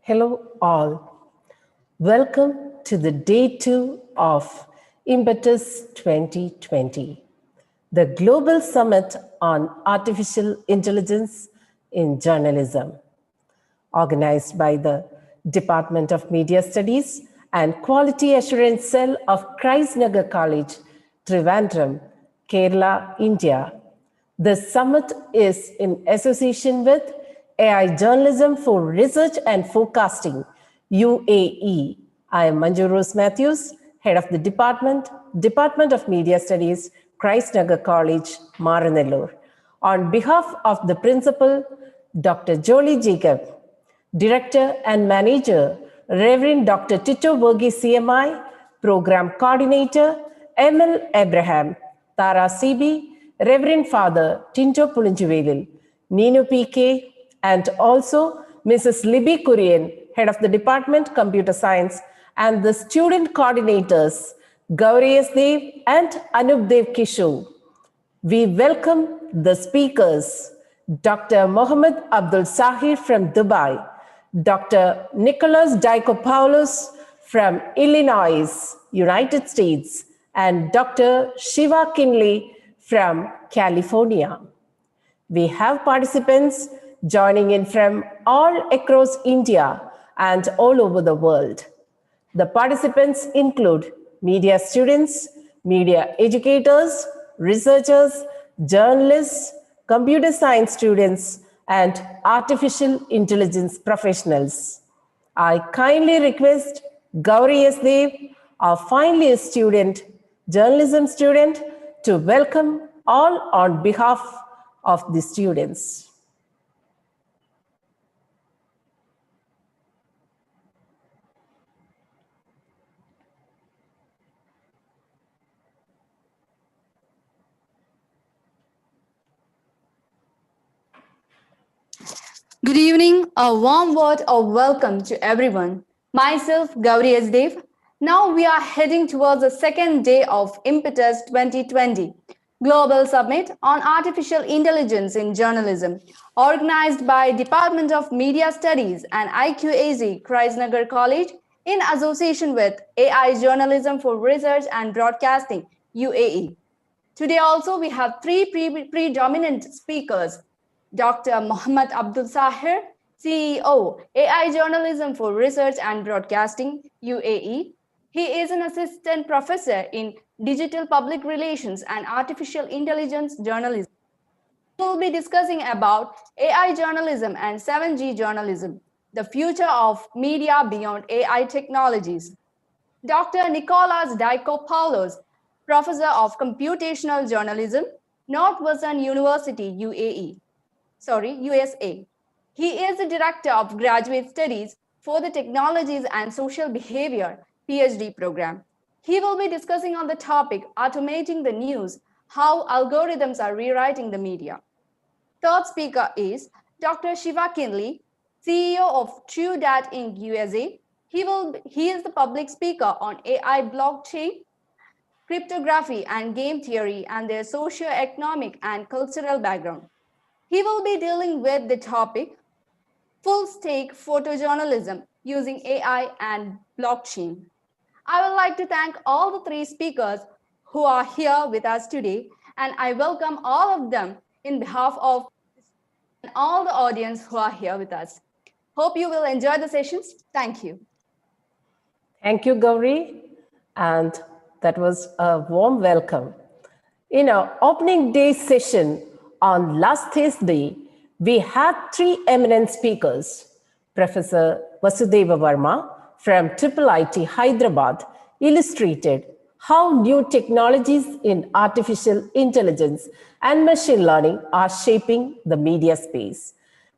Hello all. Welcome to the day 2 of IMPETUS 2020, the Global Summit on Artificial Intelligence in Journalism, organized by the Department of Media Studies and Quality Assurance Cell of Nagar College, Trivandrum, Kerala, India. The summit is in association with AI Journalism for Research and Forecasting, UAE. I am Manju Mathews, Head of the Department of Media Studies, Nagar College, Maranalloor. On behalf of the Principal, Dr. Jolie Jacob, Director and Manager, Reverend Dr. Tito Verghese CMI, Program Coordinator, Emil Abraham, Thara CB, Reverend Father Tinto Pulinjuvelil, Neenu PK, and also Mrs. Libby Kurian, Head of the Department Computer Science, and the student coordinators, Gouri and Anup Kishore. We welcome the speakers, Dr. Mohamed Abdulzaher from Dubai, Dr. Nicholas Diakopoulos from Illinois, United States, and Dr. Shiva from California. We have participants joining in from all across India and all over the world. The participants include media students, media educators, researchers, journalists, computer science students, and artificial intelligence professionals. I kindly request Gouri, our final year student, journalism student, to welcome all on behalf of the students. Good evening, a warm word of welcome to everyone. Myself, Gouri. Now we are heading towards the second day of IMPETUS 2020, Global Summit on Artificial Intelligence in Journalism, organized by Department of Media Studies and IQAZ, Nagar College, in association with AI Journalism for Research and Broadcasting, UAE. Today also we have three predominant speakers. Dr. Mohamed Abdulzaher, CEO, AI Journalism for Research and Broadcasting, UAE. He is an assistant professor in Digital Public Relations and Artificial Intelligence Journalism. We will be discussing about AI journalism and 7G journalism, the future of media beyond AI technologies. Dr. Nicholas Diakopoulos, Professor of Computational Journalism, Northwestern University, USA. He is the Director of Graduate Studies for the Technologies and Social Behavior PhD program. He will be discussing on the topic Automating the News, how algorithms are rewriting the media. Third speaker is Dr. Shiva, CEO of TrueDat Inc. USA. He is the public speaker on AI blockchain, cryptography and game theory and their socio-economic and cultural background. He will be dealing with the topic full-stack photojournalism using AI and blockchain. I would like to thank all the three speakers who are here with us today, and I welcome all of them in behalf of all the audience who are here with us. Hope you will enjoy the sessions. Thank you. Thank you, Gouri, and that was a warm welcome. In our opening day session, on last Thursday, we had three eminent speakers. Professor Vasudeva Verma from IIIT Hyderabad illustrated how new technologies in artificial intelligence and machine learning are shaping the media space.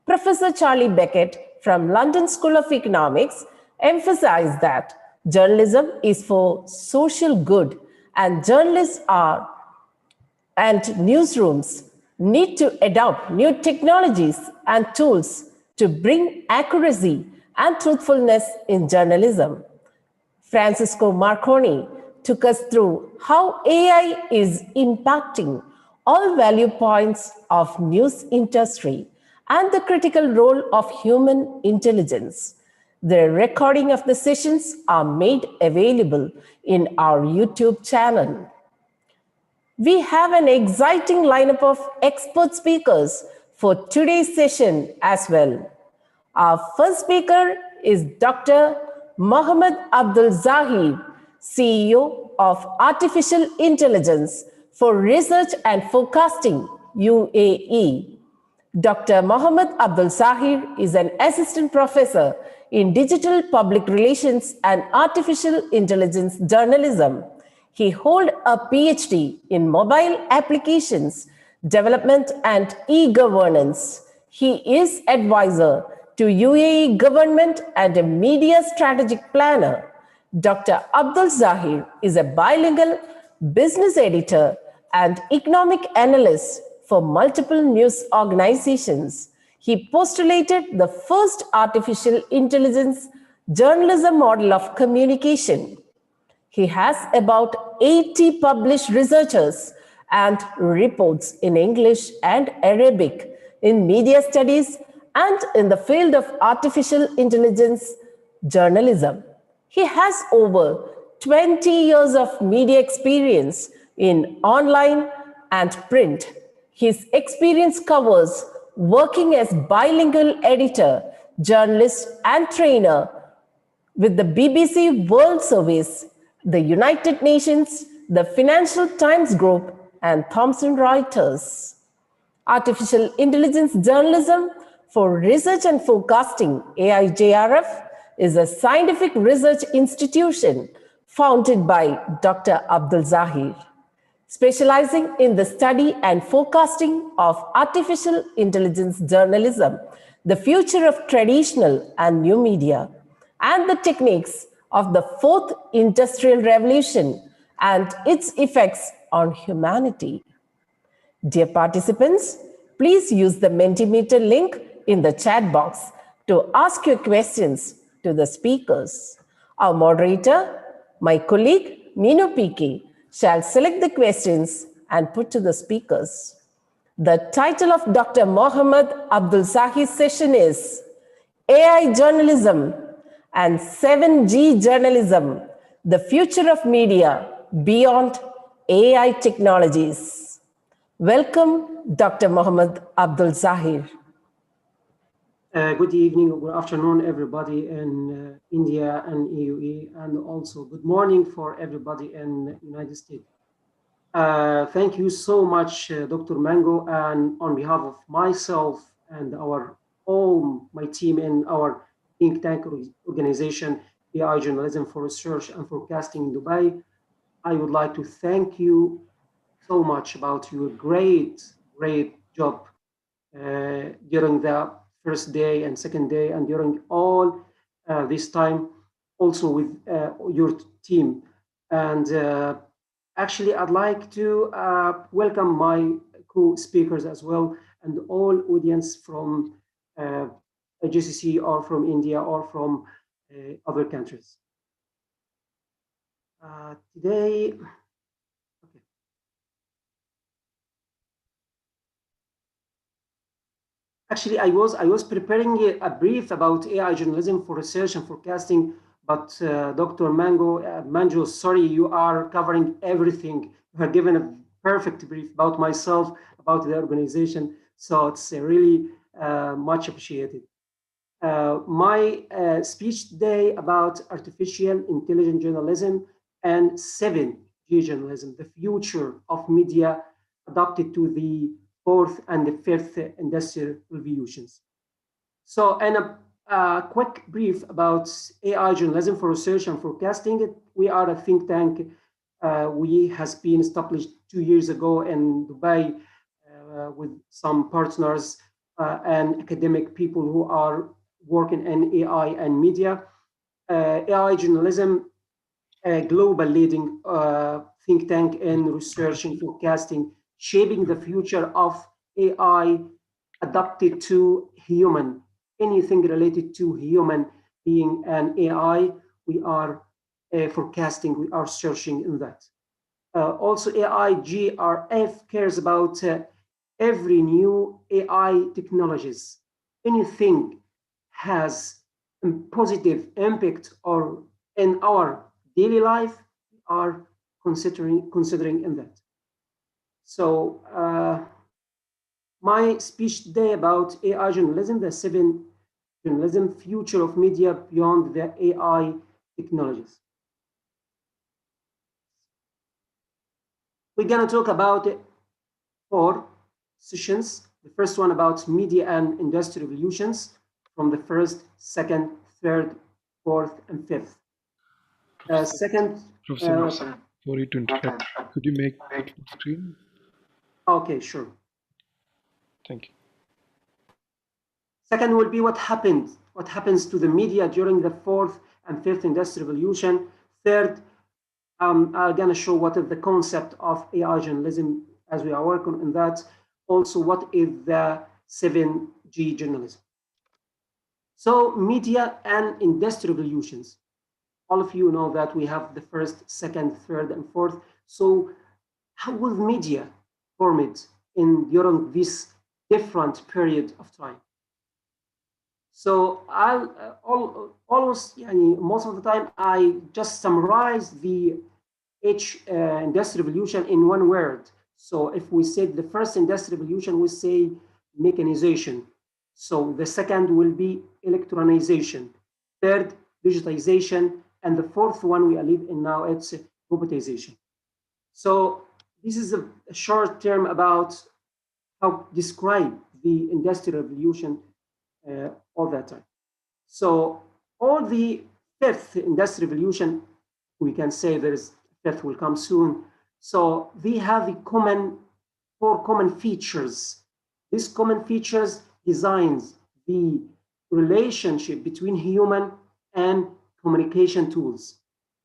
Professor Charlie Beckett from London School of Economics emphasized that journalism is for social good and journalists and newsrooms need to adopt new technologies and tools to bring accuracy and truthfulness in journalism. Francisco Marconi took us through how AI is impacting all value points of news industry and the critical role of human intelligence. The recording of the sessions are made available in our YouTube channel. We have an exciting lineup of expert speakers for today's session as well. Our first speaker is Dr. Mohamed Abdulzaher, CEO of Artificial Intelligence for Research and Forecasting, UAE. Dr. Mohamed Abdulzaher is an assistant professor in digital public relations and artificial intelligence journalism. He holds a PhD in mobile applications development and e-governance. He is advisor to UAE government and a media strategic planner. Dr. Abdulzaher is a bilingual business editor and economic analyst for multiple news organizations. He postulated the first artificial intelligence journalism model of communication. He has about 80 published researches and reports in English and Arabic in media studies and in the field of artificial intelligence journalism. He has over 20 years of media experience in online and print. His experience covers working as bilingual editor, journalist, and trainer with the BBC World Service, the United Nations, the Financial Times Group, and Thomson Reuters. Artificial Intelligence Journalism for Research and Forecasting, AIJRF, is a scientific research institution founded by Dr. Abdulzaher, specializing in the study and forecasting of artificial intelligence journalism, the future of traditional and new media, and the techniques of the fourth industrial revolution and its effects on humanity. Dear participants, please use the Mentimeter link in the chat box to ask your questions to the speakers. Our moderator, my colleague Neenu PK, shall select the questions and put to the speakers. The title of Dr. Mohamed Abdulzaher's session is AI Journalism and 7G Journalism, the future of media beyond AI technologies. Welcome, Dr. Mohamed Abdulzaher. Good evening or good afternoon, everybody in India and UAE, and also good morning for everybody in the United States. Thank you so much, Dr. Mango, and on behalf of myself and my team in our think tank organization, AI Journalism for Research and Forecasting in Dubai, I would like to thank you so much about your great job during the first day and second day and during all this time, also with your team. And actually, I'd like to welcome my co-speakers as well and all audience from GCC or from India or from other countries. Today, actually, I was preparing a brief about AI journalism for research and forecasting, but Dr. Manju, sorry, you are covering everything. You have given a perfect brief about myself, about the organization, so it's really much appreciated. My speech today about artificial intelligence journalism and 7G journalism, the future of media adapted to the fourth and the fifth industrial revolutions. So, and a quick brief about AI journalism for research and forecasting. We are a think tank. We has been established 2 years ago in Dubai with some partners and academic people who are working in AI and media. AI journalism, a global leading think tank in research and forecasting, shaping the future of AI adapted to human. Anything related to human being an AI, we are forecasting, we are searching in that. Also, AI GRF cares about every new AI technologies. Anything has positive impact or in our daily life, we are considering in that. So my speech today about AI journalism, the 7 journalism future of media beyond the AI technologies. We're going to talk about 4 sessions. The first one about media and industry revolutions from the first, second, third, fourth, and fifth. Second, Professor, sorry to interrupt. Could you make it full screen? Okay, sure. Thank you. Second will be what happens to the media during the fourth and fifth industrial revolution. Third, I'm going to show what is the concept of AI journalism as we are working on that. Also, what is the 7G journalism? So media and industrial revolutions. All of you know that we have the first, second, third, and fourth. So how will media form during this different period of time? So I'll almost, most of the time, I just summarize each industrial revolution in one word. So if we said the first industrial revolution, we say mechanization. So the second will be electronization. Third, digitization. And the fourth one we are living now, it's robotization. So this is a short term about how describe the industrial revolution all that time. So all the fifth industrial revolution, we can say there's fifth will come soon. So they have the 4 common features. These common features designs the relationship between human and communication tools.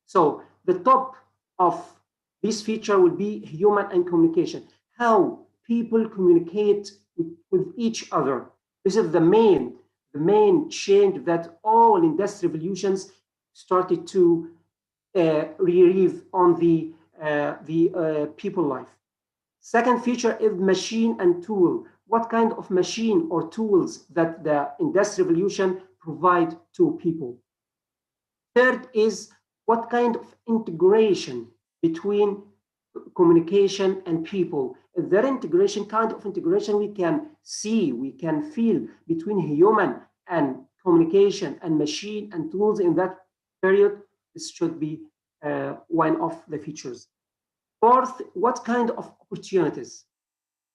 So the top of this feature will be human and communication. How people communicate with each other. This is the main change that all industrial revolutions started to relieve on the people life. Second feature is machine and tool. What kind of machine or tools that the industrial revolution provide to people? Third is what kind of integration between communication and people. That integration, kind of integration we can see, we can feel between human and communication and machine and tools in that period. This should be one of the features. Fourth, what kind of opportunities?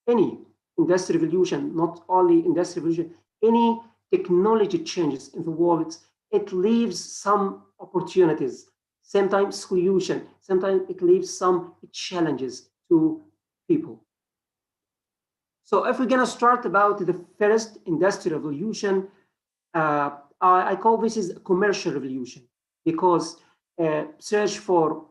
Any industrial revolution, not only industrial revolution, any technology changes in the world, it leaves some opportunities, sometimes solution, sometimes it leaves some challenges to people. So if we're going to start about the first industrial revolution, I call this is a commercial revolution because search for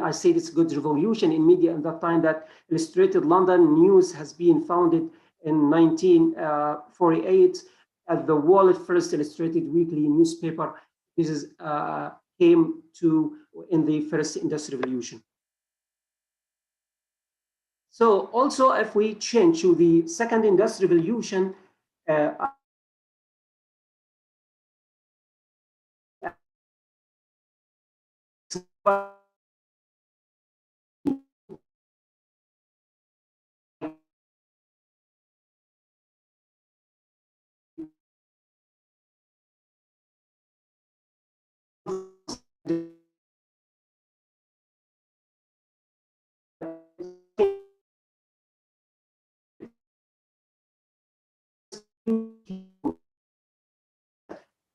I said it's a good revolution in media in that time that Illustrated London News has been founded in 1948 as the world's first illustrated weekly newspaper. This is came to in the first industrial revolution. So also if we change to the second industrial revolution,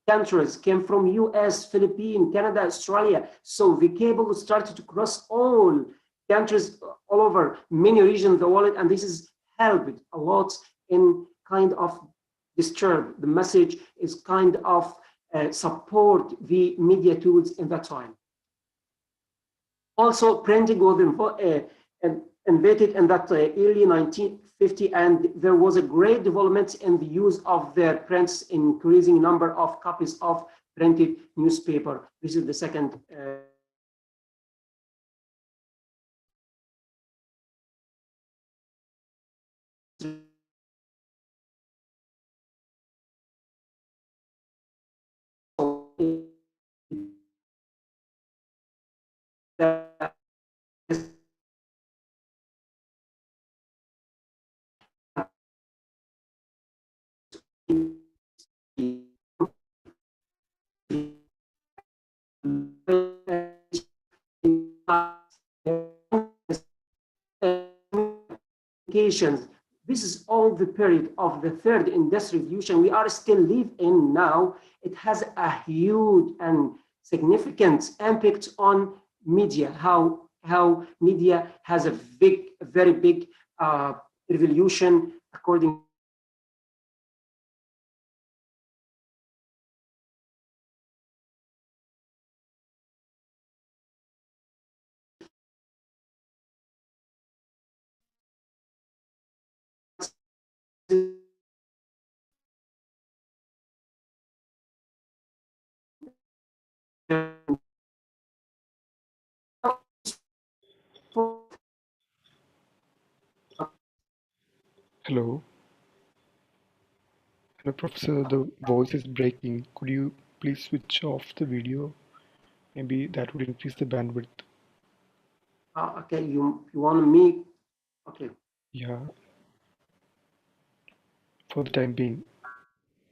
countries came from US, Philippines, Canada, Australia. So the cable started to cross all countries all over many regions of the world, and this has helped a lot in kind of disturb the message, is kind of support the media tools in that time. Also, printing was invented in that early 1950, and there was a great development in the use of their prints, increasing number of copies of printed newspaper. This is the second communications. This is all the period of the third industrial revolution we are still live in now. It has a huge and significant impact on media, how media has a very big revolution according to Hello. Hello, Professor. The voice is breaking. Could you please switch off the video? Maybe that would increase the bandwidth. okay, you want me? Okay. Yeah. For the time being,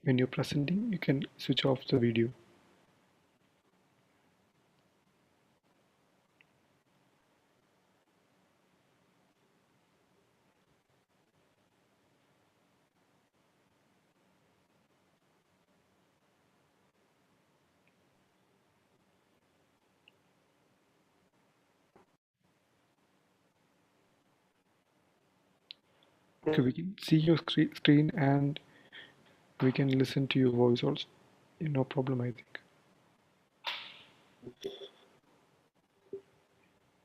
when you're presenting, you can switch off the video. Okay, we can see your screen and we can listen to your voice also. No problem, I think.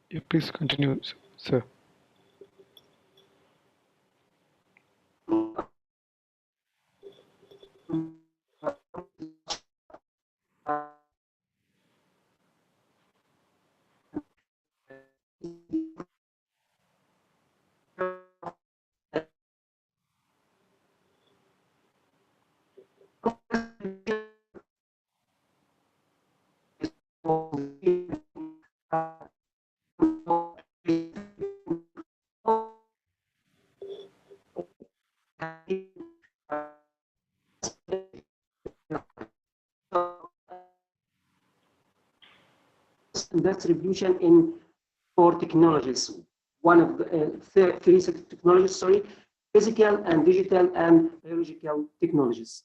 Yeah, please continue, sir. That's revolution in 4 technologies. One of the three technologies, sorry, physical and digital and biological technologies.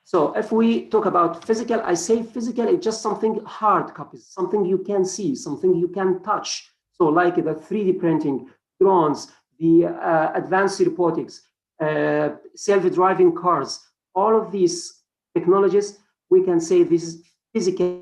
So if we talk about physical, I say physical is just something hard copies, something you can see, something you can touch. So like the 3D printing, drones, the advanced robotics, self-driving cars, all of these technologies, we can say this is physical.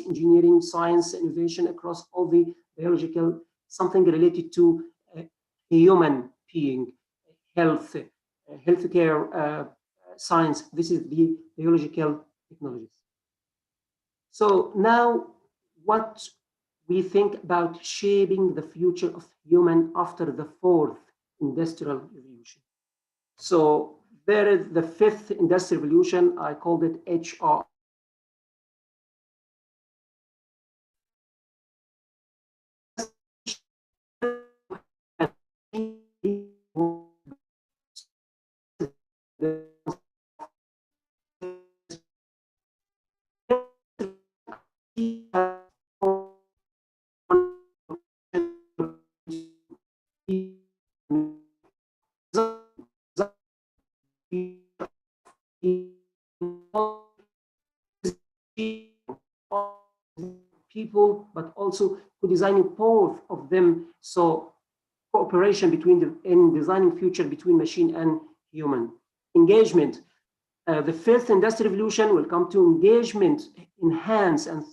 Engineering, science, innovation across all the biological, something related to human being, health, healthcare science. This is the biological technologies. So now what we think about shaping the future of human after the fourth industrial revolution. So there is the fifth industrial revolution. I called it HR. People, but also co-designing both of them. So cooperation between in designing future between machine and human. Engagement. The fifth industrial revolution will come to engagement, enhance and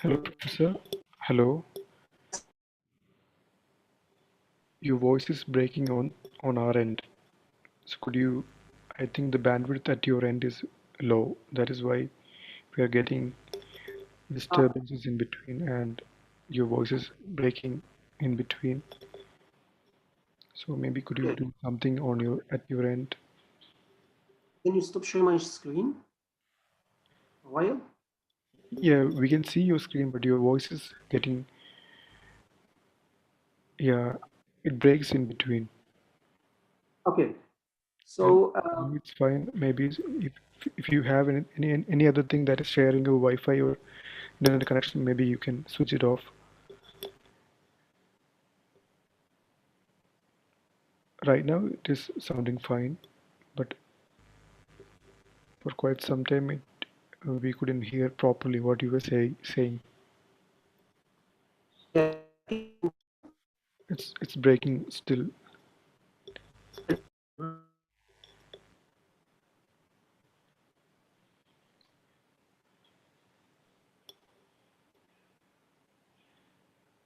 Hello, Professor. Hello. Your voice is breaking on our end. So could you, I think the bandwidth at your end is low. That is why we are getting disturbances in between and your voice is breaking in between. So maybe could you do something on at your end? Can you stop sharing my screen a while? Yeah, we can see your screen, but your voice is getting, yeah, it breaks in between. Okay. So It's fine. Maybe if you have any other thing that is sharing your Wi-Fi or internet connection, maybe you can switch it off. Right now it is sounding fine, but for quite some time we couldn't hear properly what you were saying. It's breaking still.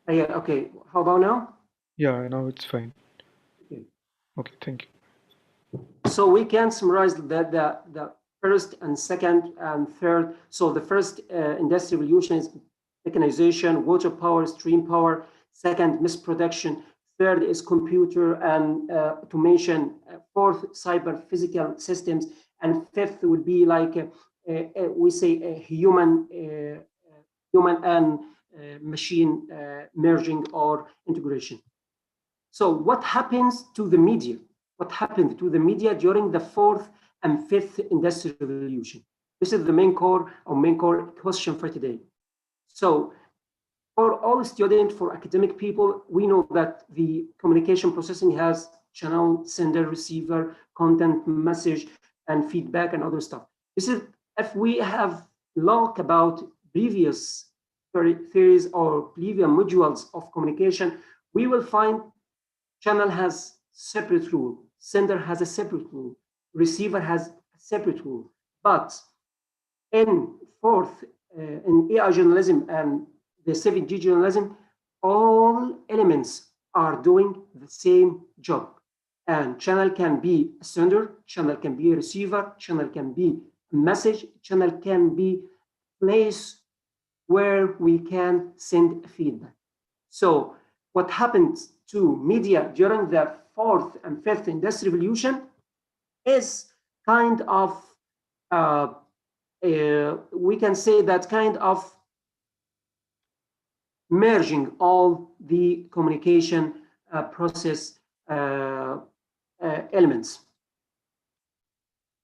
yeah, okay. How about now? Yeah, now it's fine. Okay. Okay, thank you. So we can summarize that the first and second and third. So the first industrial revolution is mechanization, water power, stream power. Second, mass production. Third is computer and automation. Fourth, cyber physical systems. And fifth would be like we say a human and machine merging or integration. So what happens to the media? What happened to the media during the fourth and fifth industrial revolution? This is the main core question for today. So for all students, for academic people, we know that the communication processing has channel, sender, receiver, content, message, and feedback and other stuff. This is if we have looked about previous theories or previous modules of communication, we will find channel has separate rule, sender has a separate rule, receiver has a separate rule. But in fourth, in AI journalism and the 7G journalism, all elements are doing the same job. And channel can be a sender, channel can be a receiver, channel can be a message, channel can be a place where we can send feedback. So what happens to media during the fourth and fifth industrial revolution is kind of, we can say that kind of merging all the communication process elements.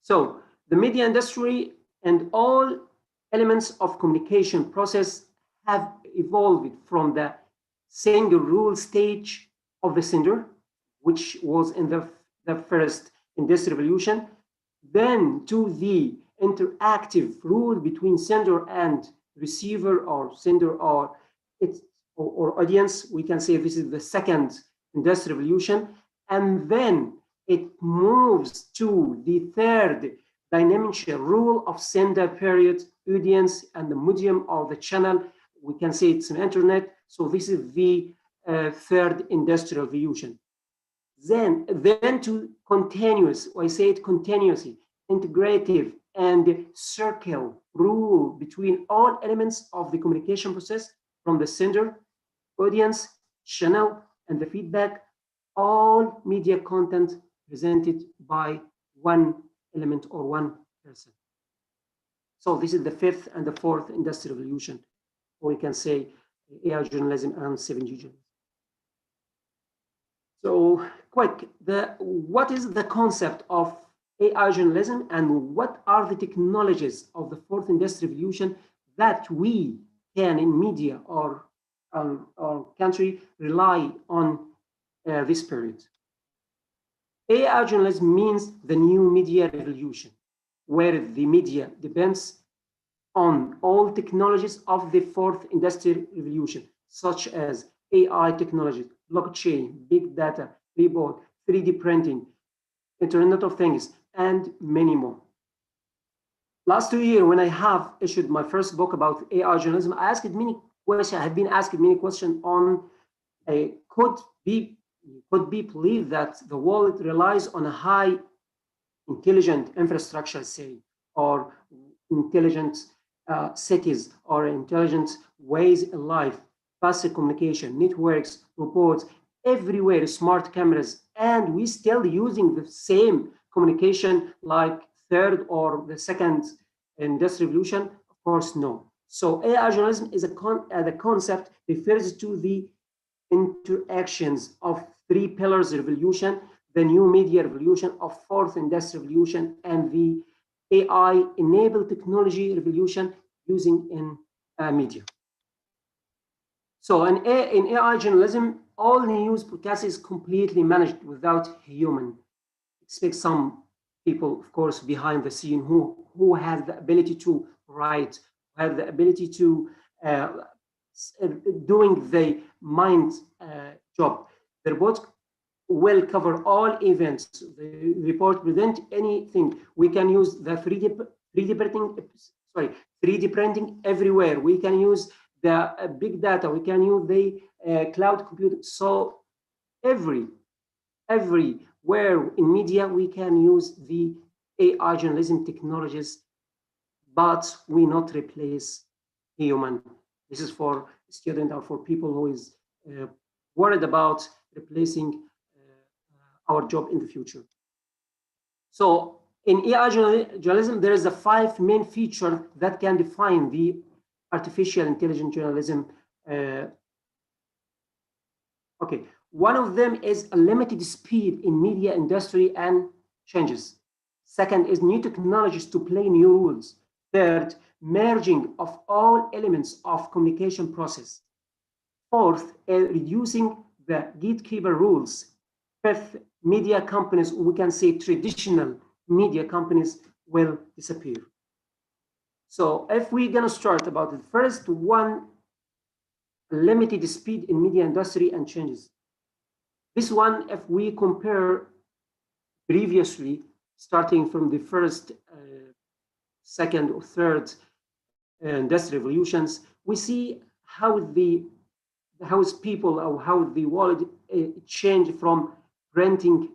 So the media industry and all elements of communication process have evolved from the single rule stage of the sender, which was in the first industrial revolution, then to the interactive rule between sender and receiver or sender or its or audience, we can say this is the second industrial revolution, and then it moves to the third dimensional rule of sender, period, audience, and the medium or the channel. We can say it's an internet. So this is the third industrial revolution. Then to continuous, I say it continuously, integrative, and circle rule between all elements of the communication process, from the sender, audience, channel, and the feedback, all media content presented by one element or one person. So this is the fifth and the fourth industrial revolution, or we can say AI journalism and 7G journalism. So quick, what is the concept of AI journalism, and what are the technologies of the fourth industrial revolution that we can in media or our country rely on this period? AI journalism means the new media revolution, where the media depends on all technologies of the fourth industrial revolution, such as AI technology, blockchain, big data, robot, 3D printing, Internet of Things, and many more. Last 2 years, when I have issued my first book about AI journalism, I asked many questions. I have been asked many questions on could be believed that the world relies on a high intelligent infrastructure, say, or intelligent cities, or intelligent ways in life, faster communication, networks, robots, everywhere, smart cameras, and we still using the same communication like third or the second industrial revolution? Of course, no. So AI journalism is the concept refers to the interactions of three pillars revolution, the new media revolution of fourth industrial revolution, and the AI-enabled technology revolution using in media. So in AI journalism, all news broadcast is completely managed without human. Expect some people, of course, behind the scene who have the ability to write, have the ability to doing the mind job. The report will cover all events. The report present anything. We can use the 3D printing everywhere. We can use the big data. We can use the cloud computing. So everywhere in media we can use the AI journalism technologies, but we not replace human. This is for students or for people who is worried about replacing our job in the future. So in AI journalism, there is a 5 main features that can define the artificial intelligence journalism. Okay, one of them is a limited speed in media industry and changes. Second is new technologies to play new rules. Third, merging of all elements of communication process. Fourth, reducing the gatekeeper rules. Fifth, media companies, we can say traditional media companies, will disappear. So if we're gonna start about the first one, limited speed in media industry and changes. This one, if we compare previously, starting from the first, second or third industrial revolutions, we see how people or how the world changed from printing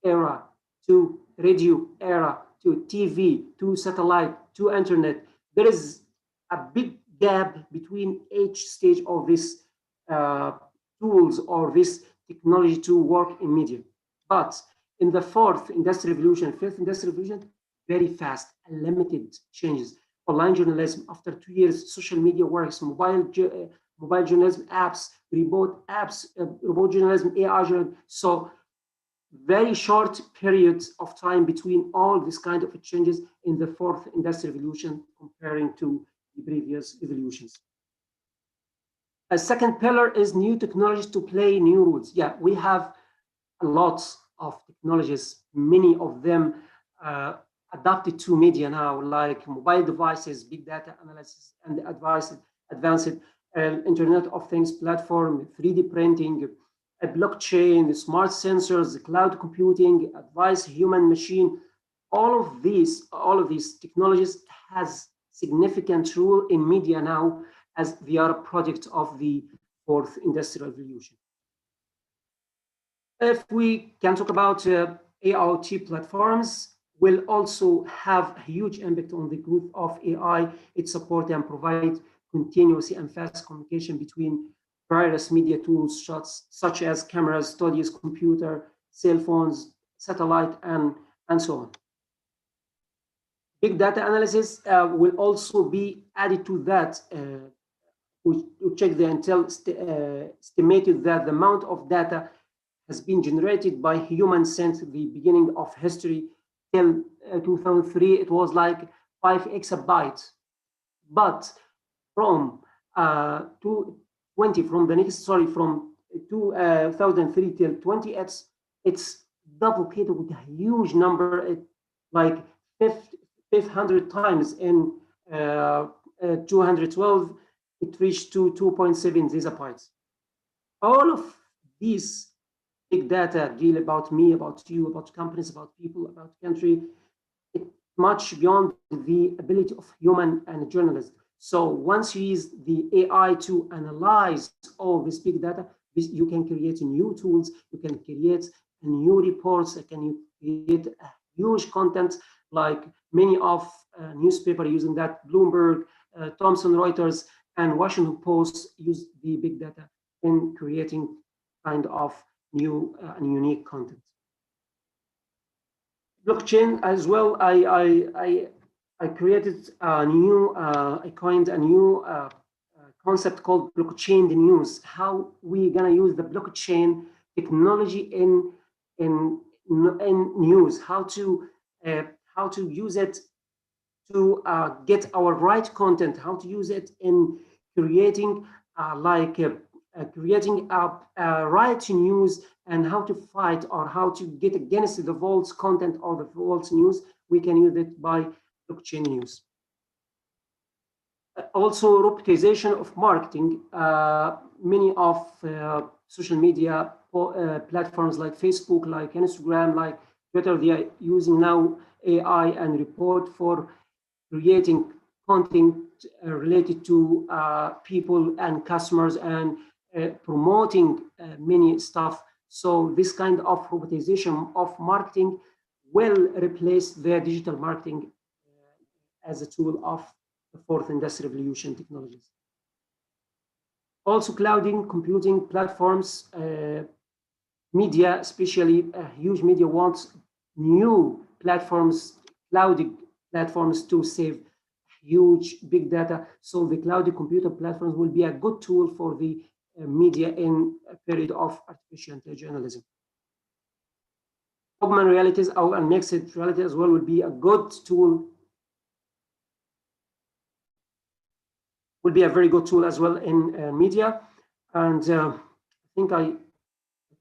era to radio era to TV to satellite to internet. There is a big gap between each stage of this tools or this technology to work in media. But in the fourth industrial revolution, fifth industrial revolution, very fast, unlimited changes. Online journalism, after 2 years, social media works, mobile journalism apps, robot apps, robot journalism, AI journalism. So very short periods of time between all this kind of changes in the fourth industrial revolution comparing to the previous revolutions. A second pillar is new technologies to play new rules. Yeah, we have lots of technologies, many of them adapted to media now, like mobile devices, big data analysis, and advanced Internet of Things platform, 3D printing, a blockchain, smart sensors, cloud computing, advanced human machine. All of these technologies has significant role in media now, as they are a product of the fourth industrial revolution. If we can talk about IoT platforms, will also have a huge impact on the growth of AI. It supports and provides continuous and fast communication between various media tools such as cameras, studios, computer, cell phones, satellite, and so on. Big data analysis will also be added to that. We check the Intel estimated that the amount of data has been generated by humans since the beginning of history till 2003. It was like 5 exabytes, but from 2003 till 20, it's duplicated with a huge number, like 500 times. In 212, it reached to 2.7 zettabytes. All of these big data deal about me, about you, about companies, about people, about country. It's much beyond the ability of human and journalists. So once you use the AI to analyze all this big data, you can create new tools, you can create new reports, you can create a huge content, like many of newspapers using that, Bloomberg, Thomson Reuters, and Washington Post use the big data in creating kind of new and unique content. Blockchain as well. I created a new, I coined a new concept called blockchain the news. How we gonna use the blockchain technology in news? How to use it to get our right content? How to use it in creating creating a right news, and how to fight or how to get against the false content or the false news. We can use it by blockchain news. Also, robotization of marketing. Many of social media platforms like Facebook, like Instagram, like Twitter, they are using now AI and report for creating content related to people and customers, and promoting many stuff. So this kind of robotization of marketing will replace the digital marketing as a tool of the fourth industrial revolution technologies. Also, clouding computing platforms, media, especially huge media, wants new platforms, cloud platforms, to save huge big data. So the cloud computer platforms will be a good tool for the media in a period of artificial journalism. Augmented realities or mixed reality as well would be a good tool, will be a very good tool as well in media. And I think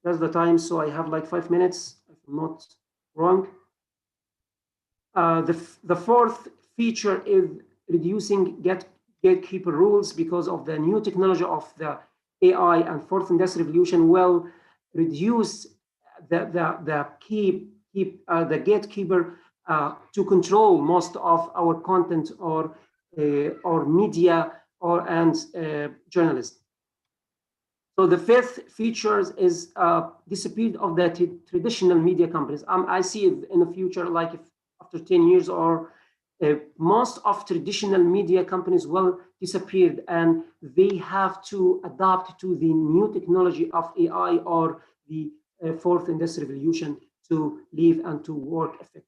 that's the time, so I have like 5 minutes, if I'm not wrong. The fourth feature is reducing gatekeeper rules, because of the new technology of the AI and fourth industrial revolution will reduce the gatekeeper to control most of our content or media and journalists. So the fifth feature is disappearance of the traditional media companies. I see it in the future, like if after 10 years or most of traditional media companies will disappear, and they have to adapt to the new technology of AI or the fourth industrial revolution to live and to work effectively.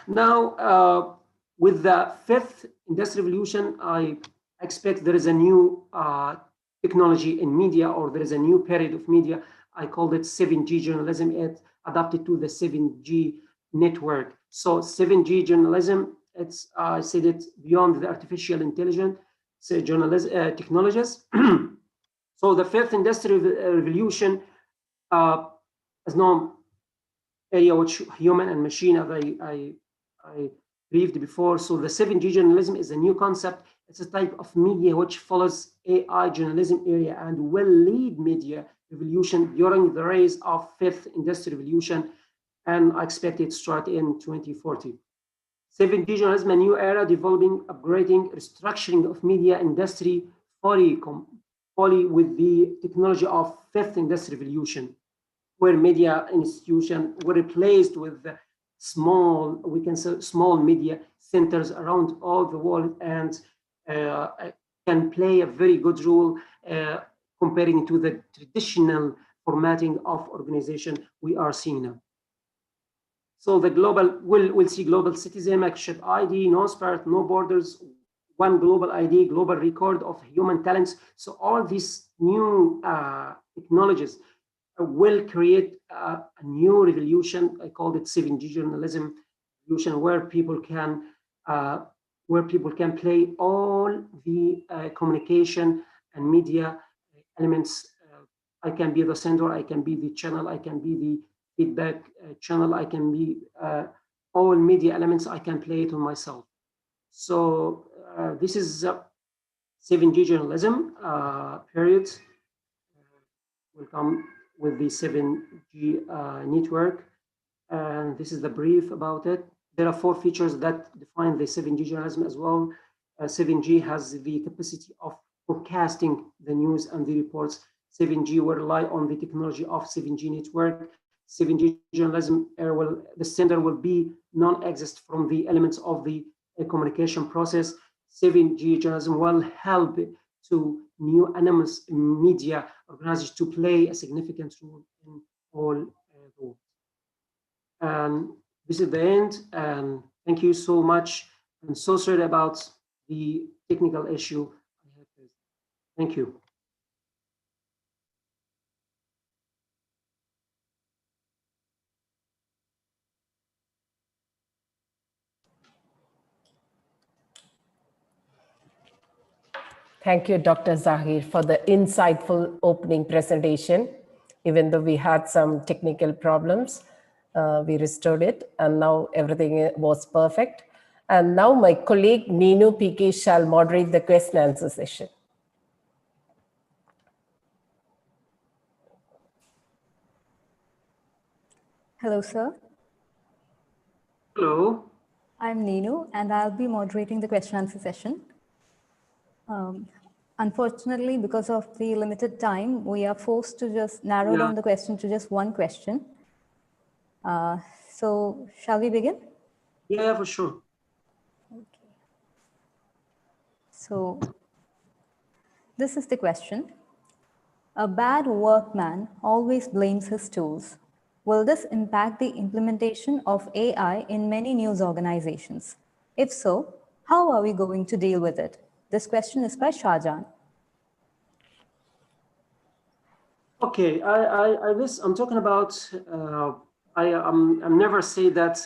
Now, with the fifth industrial revolution, I expect there is a new technology in media, or there is a new period of media. I called it 7G journalism. It adapted to the 7G network. So 7G journalism, it's I said it beyond the artificial intelligence technologies. So the fifth industrial revolution is no area which human and machine, as I briefed before. So the 7G journalism is a new concept. It's a type of media which follows AI journalism area and will lead media revolution during the rise of fifth industrial revolution. And I expect it to start in 2040. 7G journalism, a new era developing, upgrading, restructuring of media industry fully with the technology of fifth industrial revolution, where media institutions were replaced with small, we can say small media centers around all the world, and can play a very good role comparing to the traditional formatting of organization we are seeing now. So the global, we'll see global citizen, membership ID, no spirit, no borders, one global ID, global record of human talents. So all these new technologies will create a new revolution. I called it 7G journalism revolution, where people can play all the communication and media elements. I can be the sender, I can be the channel, I can be the feedback channel, I can be all media elements, I can play it on myself. So this is 7G journalism period. Will come with the 7G network. And this is the brief about it. There are 4 features that define the 7G journalism as well. 7G has the capacity of forecasting the news and the reports. 7G will rely on the technology of 7G network. 7G journalism, the sender will be non-exist from the elements of the communication process. 7G journalism will help to new anonymous media organizations to play a significant role in all the world. This is the end, and thank you so much. I'm so sorry about the technical issue I have faced. Thank you. Thank you, Dr. Zahir, for the insightful opening presentation. Even though we had some technical problems, we restored it, and now everything was perfect. And now my colleague Neenu PK shall moderate the question and answer session. Hello, sir. Hello. I'm Neenu, and I'll be moderating the question and answer session. Unfortunately, because of the limited time, we are forced to just narrow down the question to just one question. So shall we begin? Yeah, for sure. Okay. So this is the question. A bad workman always blames his tools. Will this impact the implementation of AI in many news organizations? If so, how are we going to deal with it? This question is by Shahjahan. Okay, I'm talking about. I'm never say that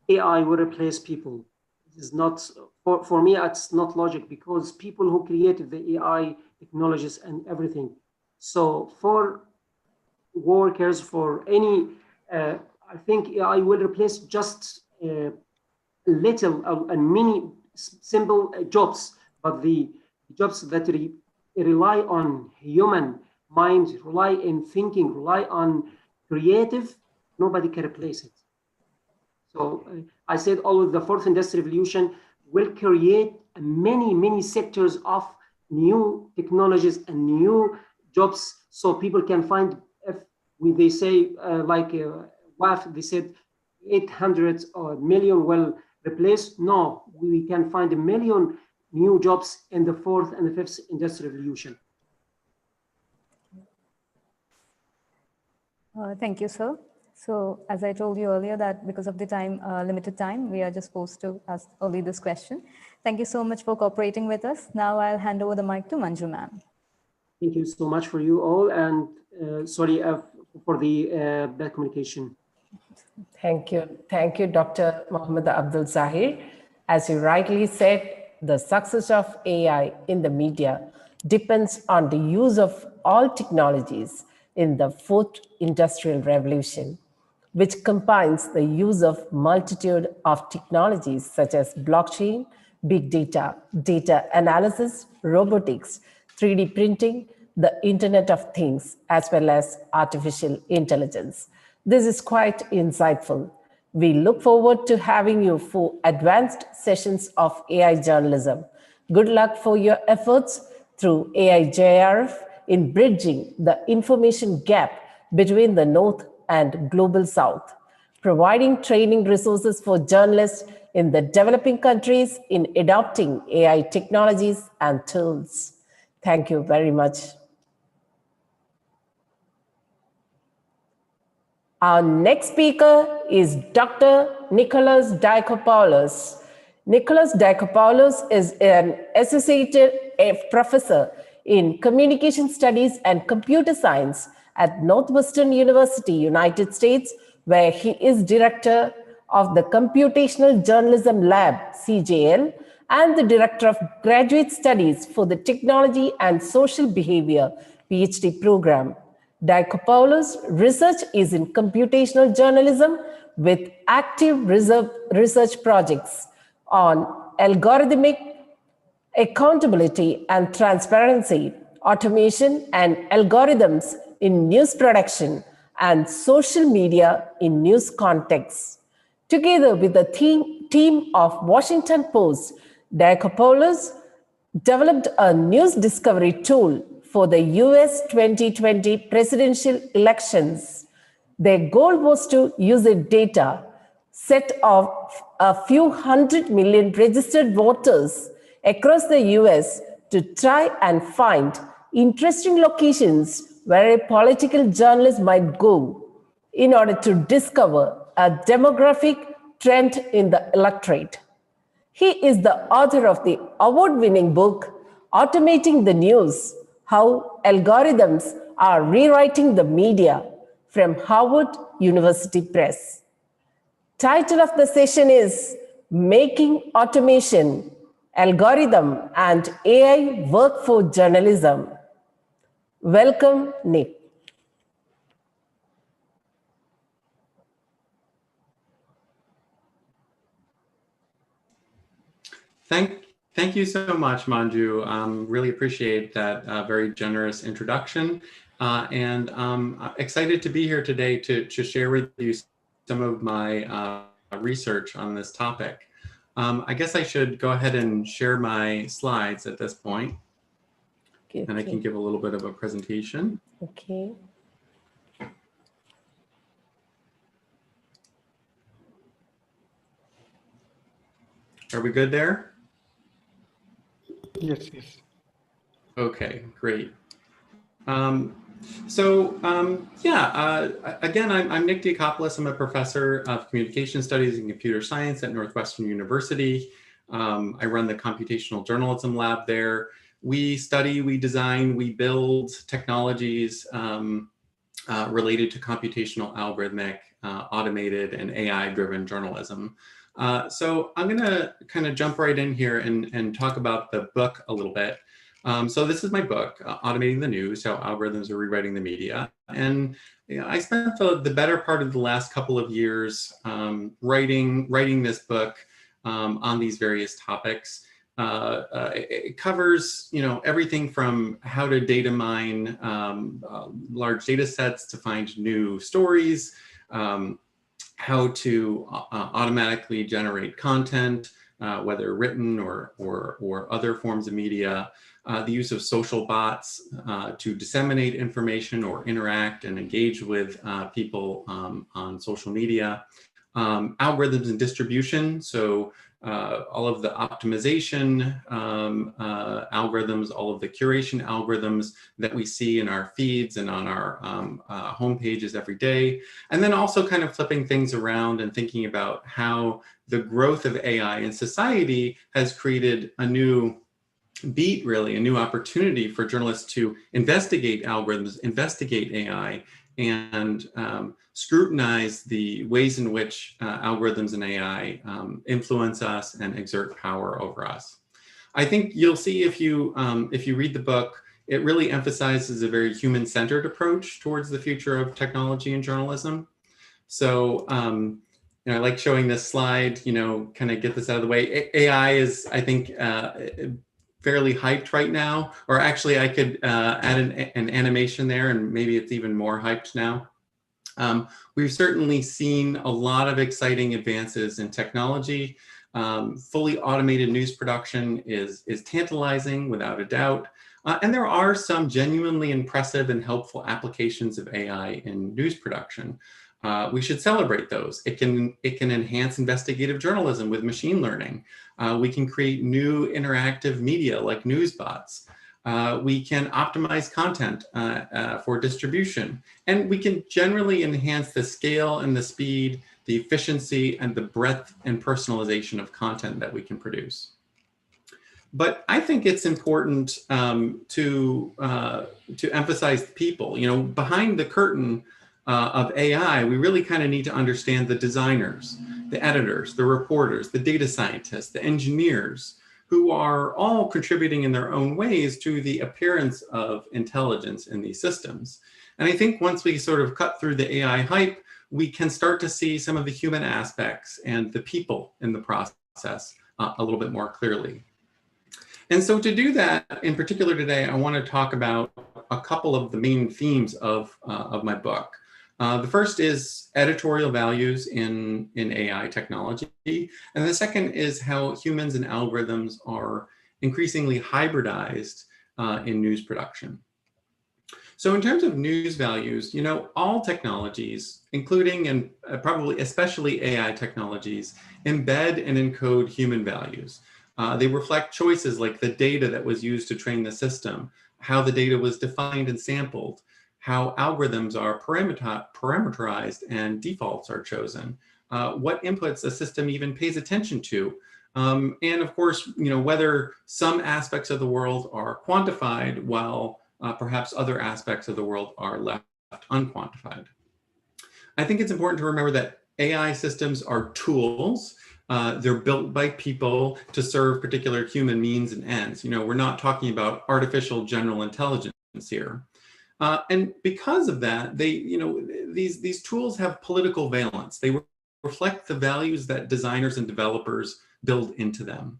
AI will replace people. It is not for me. It's not logic, because people who created the AI technologies and everything. So for workers, for any, I think AI will replace just little and many simple jobs, but the jobs that rely on human mind, rely in thinking, rely on creative, nobody can replace it. So I said always the fourth industrial revolution will create many sectors of new technologies and new jobs, so people can find, if they say like WAF, they said 800 or million will replace. No, we can find 1 million new jobs in the fourth and the fifth industrial revolution. Thank you, sir. So as I told you earlier, that because of the time, limited time, we are just forced to ask only this question. Thank you so much for cooperating with us. Now I'll hand over the mic to Manju ma'am. Thank you so much for you all, and sorry for the bad communication. Thank you, Dr. Mohamed Abdulzaher. As you rightly said, the success of AI in the media depends on the use of all technologies in the fourth industrial revolution. which combines the use of multitude of technologies such as blockchain, big data, data analysis, robotics, 3D printing, the Internet of Things, as well as artificial intelligence. This is quite insightful. We look forward to having you for advanced sessions of AI journalism. Good luck for your efforts through AIJRF in bridging the information gap between the North and Global South, providing training resources for journalists in the developing countries in adopting AI technologies and tools. Thank you very much. Our next speaker is Dr. Nicholas Diakopoulos. Nicholas Diakopoulos is an associate professor in communication studies and computer science at Northwestern University, United States, where he is director of the Computational Journalism Lab, CJL, and the director of graduate studies for the Technology and Social Behavior PhD program. Diakopoulos' research is in computational journalism with active research projects on algorithmic accountability and transparency, automation and algorithms in news production, and social media in news contexts. Together with the team of Washington Post, Diakopoulos developed a news discovery tool for the US 2020 presidential elections. Their goal was to use a data set of a few 100 million registered voters across the US to try and find interesting locations where a political journalist might go in order to discover a demographic trend in the electorate. He is the author of the award-winning book, Automating the News: How Algorithms Are Rewriting the Media, from Harvard University Press. Title of the session is Making Automation, Algorithm and AI Work for Journalism. Welcome, Nick. Thank you so much, Manju. Really appreciate that very generous introduction. And I'm excited to be here today to share with you some of my research on this topic. I guess I should go ahead and share my slides at this point. Okay, and I can give a little bit of a presentation. Okay. Are we good there? Yes, yes. Okay, great. Again, I'm Nick Diakopoulos. I'm a professor of communication studies and computer science at Northwestern University. I run the computational journalism lab there. We study, we design, we build technologies related to computational, algorithmic, automated, and AI-driven journalism. So I'm going to kind of jump right in here and talk about the book a little bit. So this is my book, Automating the News: How Algorithms Are Rewriting the Media. And I spent the better part of the last couple of years writing this book on these various topics. It covers, everything from how to data mine large data sets to find new stories, how to automatically generate content, whether written or other forms of media, the use of social bots to disseminate information or interact and engage with people on social media, algorithms and distribution. So all of the optimization algorithms, all of the curation algorithms that we see in our feeds and on our home pages every day. And then also kind of flipping things around and thinking about how the growth of AI in society has created a new beat, really, a new opportunity for journalists to investigate algorithms, investigate AI, and scrutinize the ways in which algorithms and AI influence us and exert power over us. I think you'll see if you read the book, it really emphasizes a very human-centered approach towards the future of technology and journalism. So, you know, I like showing this slide, you know, kind of get this out of the way. AI is, I think, fairly hyped right now, or actually I could add an animation there and maybe it's even more hyped now. We've certainly seen a lot of exciting advances in technology. Fully automated news production is tantalizing without a doubt. And there are some genuinely impressive and helpful applications of AI in news production. We should celebrate those. It can enhance investigative journalism with machine learning. We can create new interactive media like news bots. We can optimize content for distribution, and we can generally enhance the scale and the speed, the efficiency, and the breadth and personalization of content that we can produce. But I think it's important to emphasize the people. You know, behind the curtain of AI, we really kind of need to understand the designers, the editors, the reporters, the data scientists, the engineers, who are all contributing in their own ways to the appearance of intelligence in these systems. And I think once we sort of cut through the AI hype, we can start to see some of the human aspects and the people in the process a little bit more clearly. And so to do that, in particular today, I want to talk about a couple of the main themes of my book. The first is editorial values in AI technology. And the second is how humans and algorithms are increasingly hybridized in news production. So in terms of news values, you know, all technologies, including and probably especially AI technologies, embed and encode human values. They reflect choices like the data that was used to train the system, how the data was defined and sampled, how algorithms are parameterized and defaults are chosen, what inputs a system even pays attention to, and of course, you know, whether some aspects of the world are quantified while perhaps other aspects of the world are left unquantified. I think it's important to remember that AI systems are tools. They're built by people to serve particular human means and ends. You know, we're not talking about artificial general intelligence here. And because of that, these tools have political valence. They reflect the values that designers and developers build into them.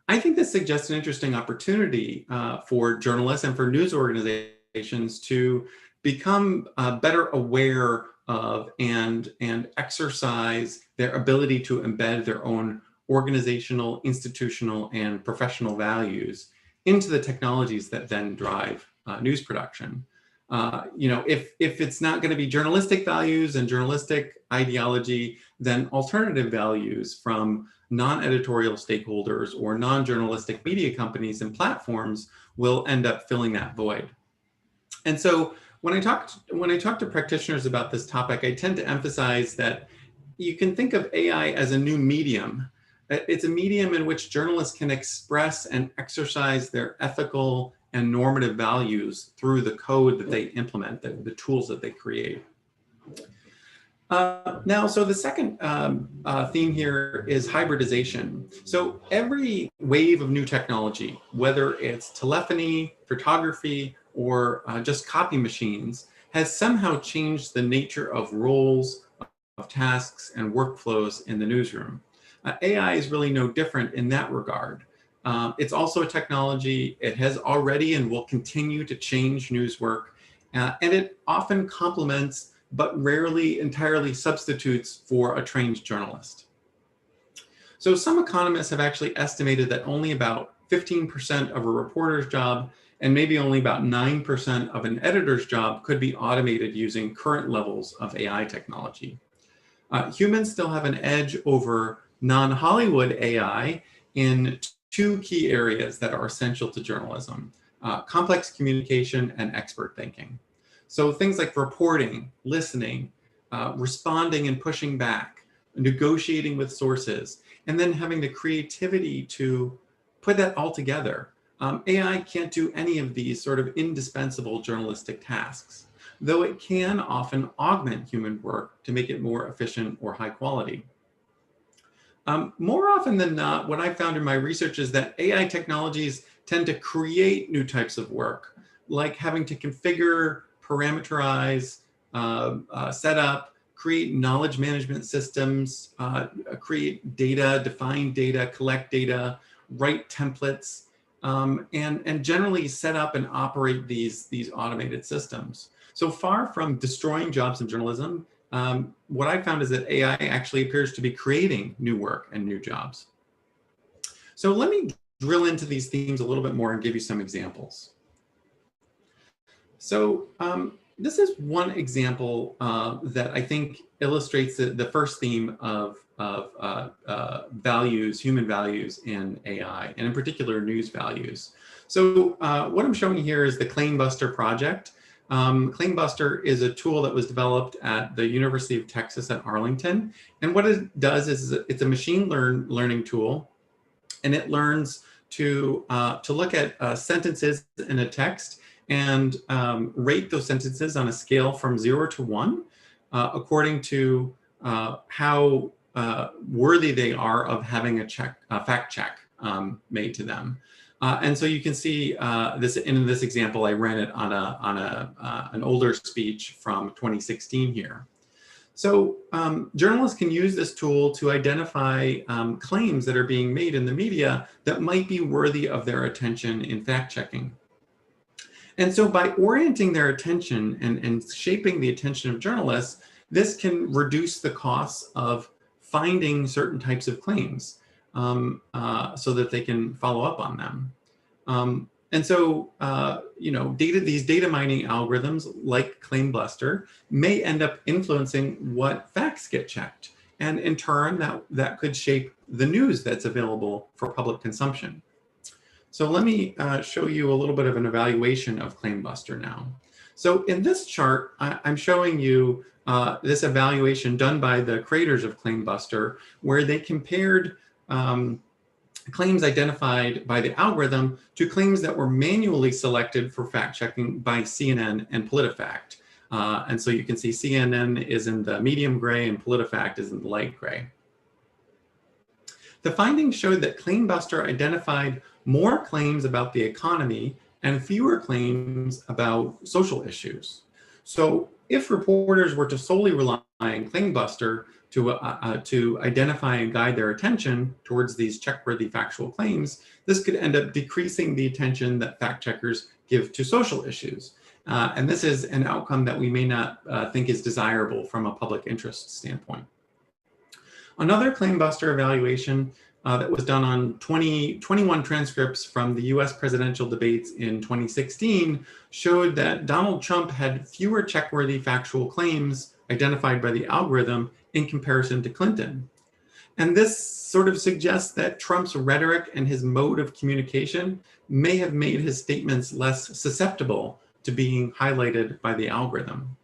I think this suggests an interesting opportunity for journalists and for news organizations to become better aware of and exercise their ability to embed their own organizational, institutional, and professional values into the technologies that then drive news production. You know, if it's not going to be journalistic values and journalistic ideology, then alternative values from non-editorial stakeholders or non-journalistic media companies and platforms will end up filling that void. And so when I talk to practitioners about this topic, I tend to emphasize that you can think of AI as a new medium. It's a medium in which journalists can express and exercise their ethical and normative values through the code that they implement, the tools that they create. Now, so the second theme here is hybridization. So every wave of new technology, whether it's telephony, photography, or just copy machines, has somehow changed the nature of roles, of tasks, and workflows in the newsroom. AI is really no different in that regard. It's also a technology. It has already and will continue to change news work, and it often complements but rarely entirely substitutes for a trained journalist. So some economists have actually estimated that only about 15% of a reporter's job and maybe only about 9% of an editor's job could be automated using current levels of AI technology. Humans still have an edge over non-Hollywood AI in two key areas that are essential to journalism: complex communication and expert thinking. So things like reporting, listening, responding and pushing back, negotiating with sources, and then having the creativity to put that all together. AI can't do any of these sort of indispensable journalistic tasks, though it can often augment human work to make it more efficient or high quality. More often than not, what I've found in my research is that AI technologies tend to create new types of work, like having to configure, parameterize, set up, create knowledge management systems, create data, define data, collect data, write templates, and generally set up and operate these automated systems. So far from destroying jobs in journalism, what I found is that AI actually appears to be creating new work and new jobs. So let me drill into these themes a little bit more and give you some examples. So this is one example that I think illustrates the first theme of values, human values in AI, and in particular news values. So what I'm showing here is the ClaimBuster project. ClaimBuster is a tool that was developed at the University of Texas at Arlington. And what it does is it's a machine learning tool, and it learns to look at sentences in a text and rate those sentences on a scale from 0 to 1, according to how worthy they are of having a fact check made to them. And so you can see this in this example. I ran it on an older speech from 2016 here. So journalists can use this tool to identify claims that are being made in the media that might be worthy of their attention in fact checking. And so by orienting their attention and shaping the attention of journalists, this can reduce the costs of finding certain types of claims so that they can follow up on them. And so, these data mining algorithms like ClaimBuster may end up influencing what facts get checked. And in turn, that could shape the news that's available for public consumption. So let me show you a little bit of an evaluation of ClaimBuster now. So in this chart, I'm showing you this evaluation done by the creators of ClaimBuster, where they compared claims identified by the algorithm to claims that were manually selected for fact checking by CNN and PolitiFact. And so you can see CNN is in the medium gray and PolitiFact is in the light gray. The findings showed that ClaimBuster identified more claims about the economy and fewer claims about social issues. So if reporters were to solely rely on ClaimBuster to identify and guide their attention towards these check-worthy factual claims, this could end up decreasing the attention that fact checkers give to social issues. And this is an outcome that we may not think is desirable from a public interest standpoint. Another ClaimBuster evaluation that was done on 21 transcripts from the US presidential debates in 2016 showed that Donald Trump had fewer check-worthy factual claims identified by the algorithm in comparison to Clinton. And this sort of suggests that Trump's rhetoric and his mode of communication may have made his statements less susceptible to being highlighted by the algorithm.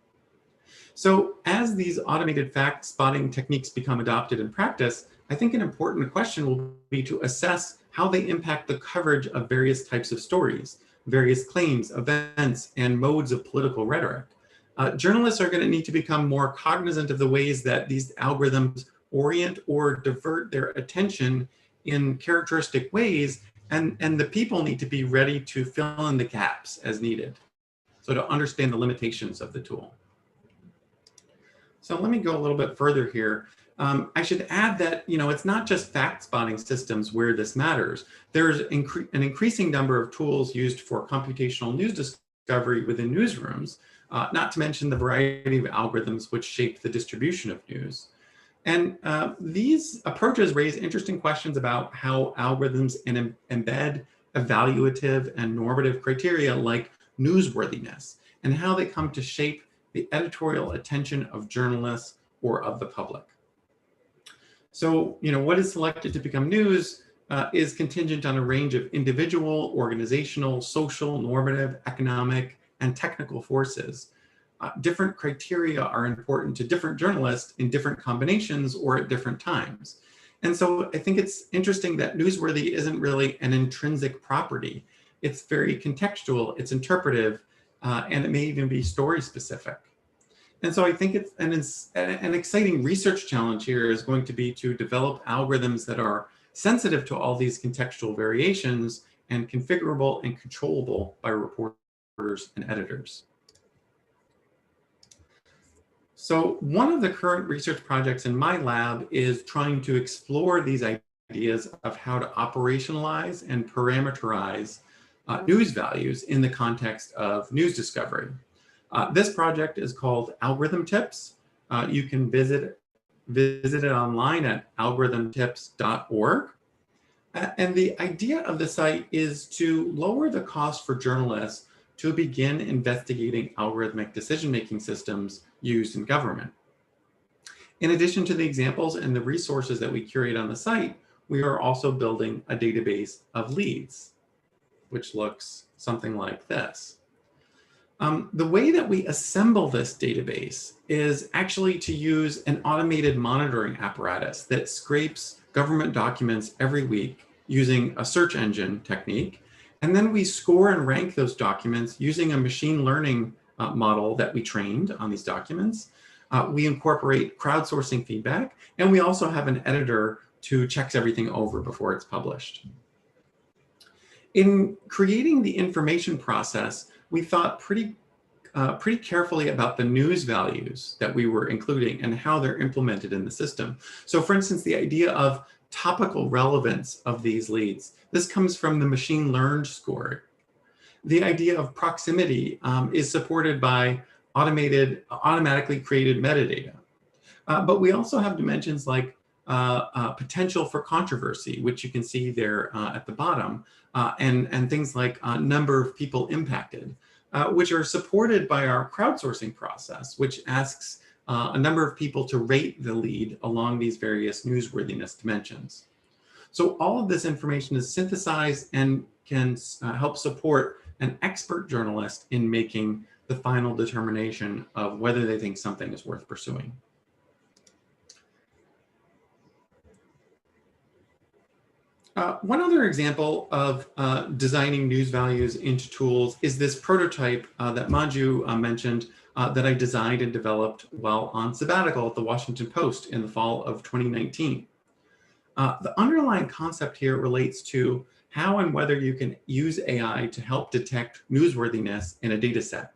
So as these automated fact spotting techniques become adopted in practice, I think an important question will be to assess how they impact the coverage of various types of stories, various claims, events, and modes of political rhetoric. Journalists are going to need to become more cognizant of the ways that these algorithms orient or divert their attention in characteristic ways, and the people need to be ready to fill in the gaps as needed. So to understand the limitations of the tool. So let me go a little bit further here. I should add that, it's not just fact spotting systems where this matters. There's an increasing number of tools used for computational news discovery within newsrooms, not to mention the variety of algorithms which shape the distribution of news. And these approaches raise interesting questions about how algorithms embed evaluative and normative criteria like newsworthiness, and how they come to shape the editorial attention of journalists or of the public. So, what is selected to become news is contingent on a range of individual, organizational, social, normative, economic, and technical forces. Different criteria are important to different journalists in different combinations or at different times. And so I think it's interesting that newsworthy isn't really an intrinsic property. It's very contextual, it's interpretive, and it may even be story specific. And so I think it's an exciting research challenge here is going to be to develop algorithms that are sensitive to all these contextual variations and configurable and controllable by reporters and editors. So one of the current research projects in my lab is trying to explore these ideas of how to operationalize and parameterize news values in the context of news discovery. This project is called Algorithm Tips. You can visit it online at algorithmtips.org. And the idea of the site is to lower the cost for journalists to begin investigating algorithmic decision-making systems used in government. In addition to the examples and the resources that we curate on the site, we are also building a database of leads, which looks something like this. The way that we assemble this database is actually to use an automated monitoring apparatus that scrapes government documents every week using a search engine technique. And then we score and rank those documents using a machine learning model that we trained on these documents. We incorporate crowdsourcing feedback, and we also have an editor who checks everything over before it's published. In creating the information process, we thought pretty carefully about the news values that we were including and how they're implemented in the system. So for instance, the idea of topical relevance of these leads. This comes from the machine learned score. The idea of proximity is supported by automatically created metadata. But we also have dimensions like potential for controversy, which you can see there at the bottom, and things like number of people impacted, which are supported by our crowdsourcing process, which asks a number of people to rate the lead along these various newsworthiness dimensions. So all of this information is synthesized and can help support an expert journalist in making the final determination of whether they think something is worth pursuing. One other example of designing news values into tools is this prototype that Manju mentioned that I designed and developed while on sabbatical at the Washington Post in the fall of 2019. The underlying concept here relates to how and whether you can use AI to help detect newsworthiness in a data set.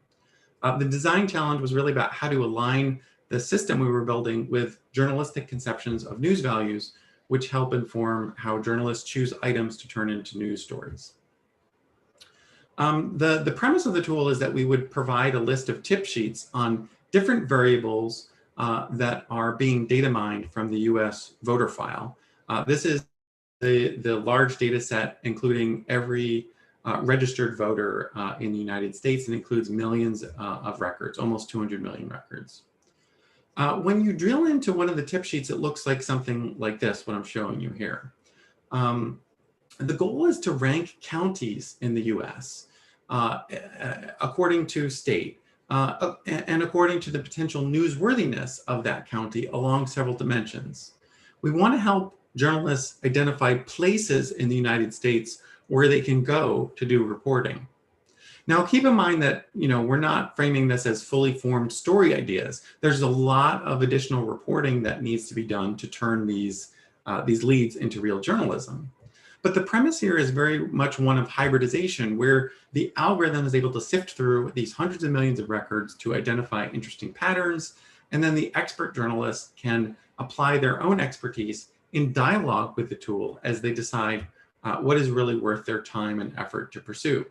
The design challenge was really about how to align the system we were building with journalistic conceptions of news values, which help inform how journalists choose items to turn into news stories. The premise of the tool is that we would provide a list of tip sheets on different variables that are being data mined from the US voter file. This is the large data set, including every registered voter in the United States, and includes millions of records, almost 200 million records. When you drill into one of the tip sheets, it looks like something like this, what I'm showing you here. The goal is to rank counties in the US according to state and according to the potential newsworthiness of that county along several dimensions. We want to help journalists identify places in the United States where they can go to do reporting. Now, keep in mind that we're not framing this as fully formed story ideas. There's a lot of additional reporting that needs to be done to turn these leads into real journalism. But the premise here is very much one of hybridization, where the algorithm is able to sift through these hundreds of millions of records to identify interesting patterns, and then the expert journalists can apply their own expertise in dialogue with the tool as they decide what is really worth their time and effort to pursue.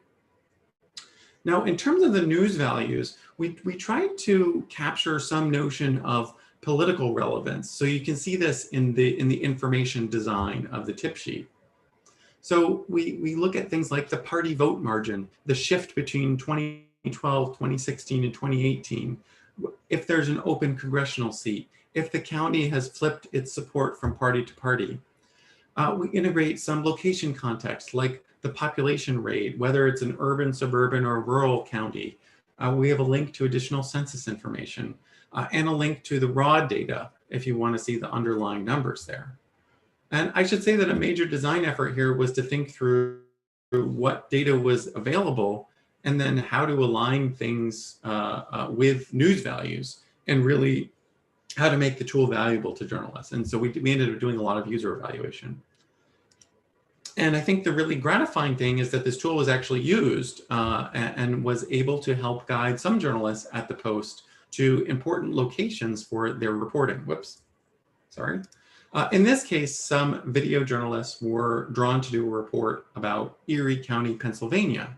Now, in terms of the news values, we tried to capture some notion of political relevance. So you can see this in the information design of the tip sheet. So we look at things like the party vote margin, the shift between 2012, 2016, and 2018, if there's an open congressional seat, if the county has flipped its support from party to party. We integrate some location context, like the population rate, whether it's an urban, suburban, or rural county. We have a link to additional census information and a link to the raw data if you want to see the underlying numbers there. And I should say that a major design effort here was to think through what data was available and then how to align things with news values and really how to make the tool valuable to journalists. And so we ended up doing a lot of user evaluation. And I think the really gratifying thing is that this tool was actually used and was able to help guide some journalists at the Post to important locations for their reporting. Whoops, sorry. In this case, some video journalists were drawn to do a report about Erie County, Pennsylvania,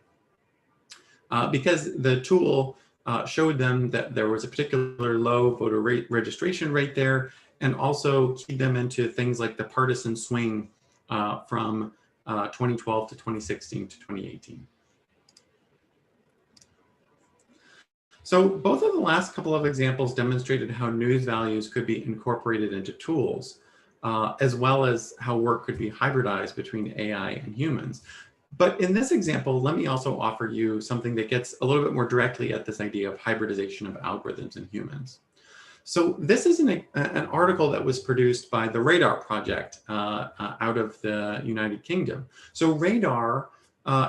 because the tool showed them that there was a particular low voter registration rate there, and also keyed them into things like the partisan swing from 2012 to 2016 to 2018. So both of the last couple of examples demonstrated how news values could be incorporated into tools, as well as how work could be hybridized between AI and humans. But in this example, let me also offer you something that gets a little bit more directly at this idea of hybridization of algorithms and humans. So this is an article that was produced by the Radar project out of the United Kingdom. So Radar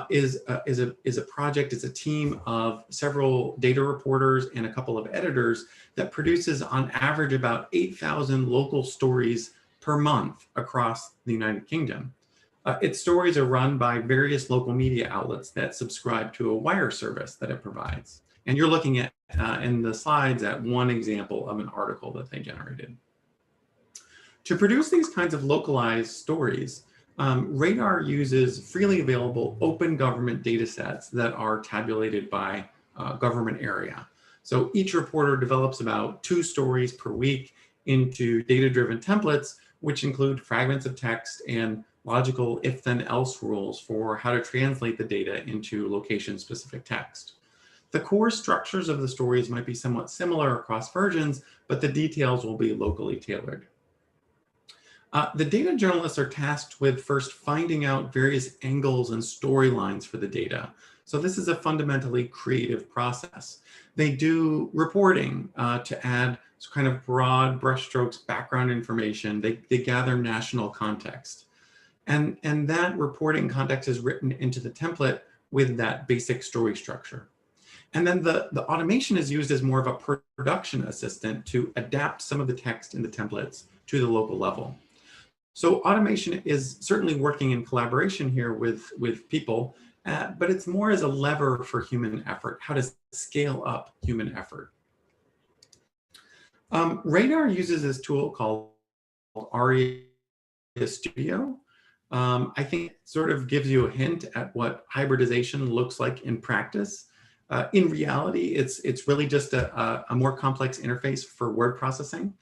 is a project, it's a team of several data reporters and a couple of editors that produces on average about 8,000 local stories per month across the United Kingdom. Its stories are run by various local media outlets that subscribe to a wire service that it provides. And you're looking at, in the slides, at one example of an article that they generated. To produce these kinds of localized stories, Radar uses freely available open government data sets that are tabulated by government area. So each reporter develops about 2 stories per week into data-driven templates, which include fragments of text and logical if-then-else rules for how to translate the data into location-specific text. The core structures of the stories might be somewhat similar across versions, but the details will be locally tailored. The data journalists are tasked with first finding out various angles and storylines for the data. So this is a fundamentally creative process. They do reporting to add kind of broad brushstrokes background information. They gather national context. And that reporting context is written into the template with that basic story structure. And then the automation is used as more of a production assistant to adapt some of the text in the templates to the local level. So automation is certainly working in collaboration here with people, but it's more as a lever for human effort, how to scale up human effort. Radar uses this tool called ARIA Studio. I think it sort of gives you a hint at what hybridization looks like in practice. In reality, it's really just a more complex interface for word processing.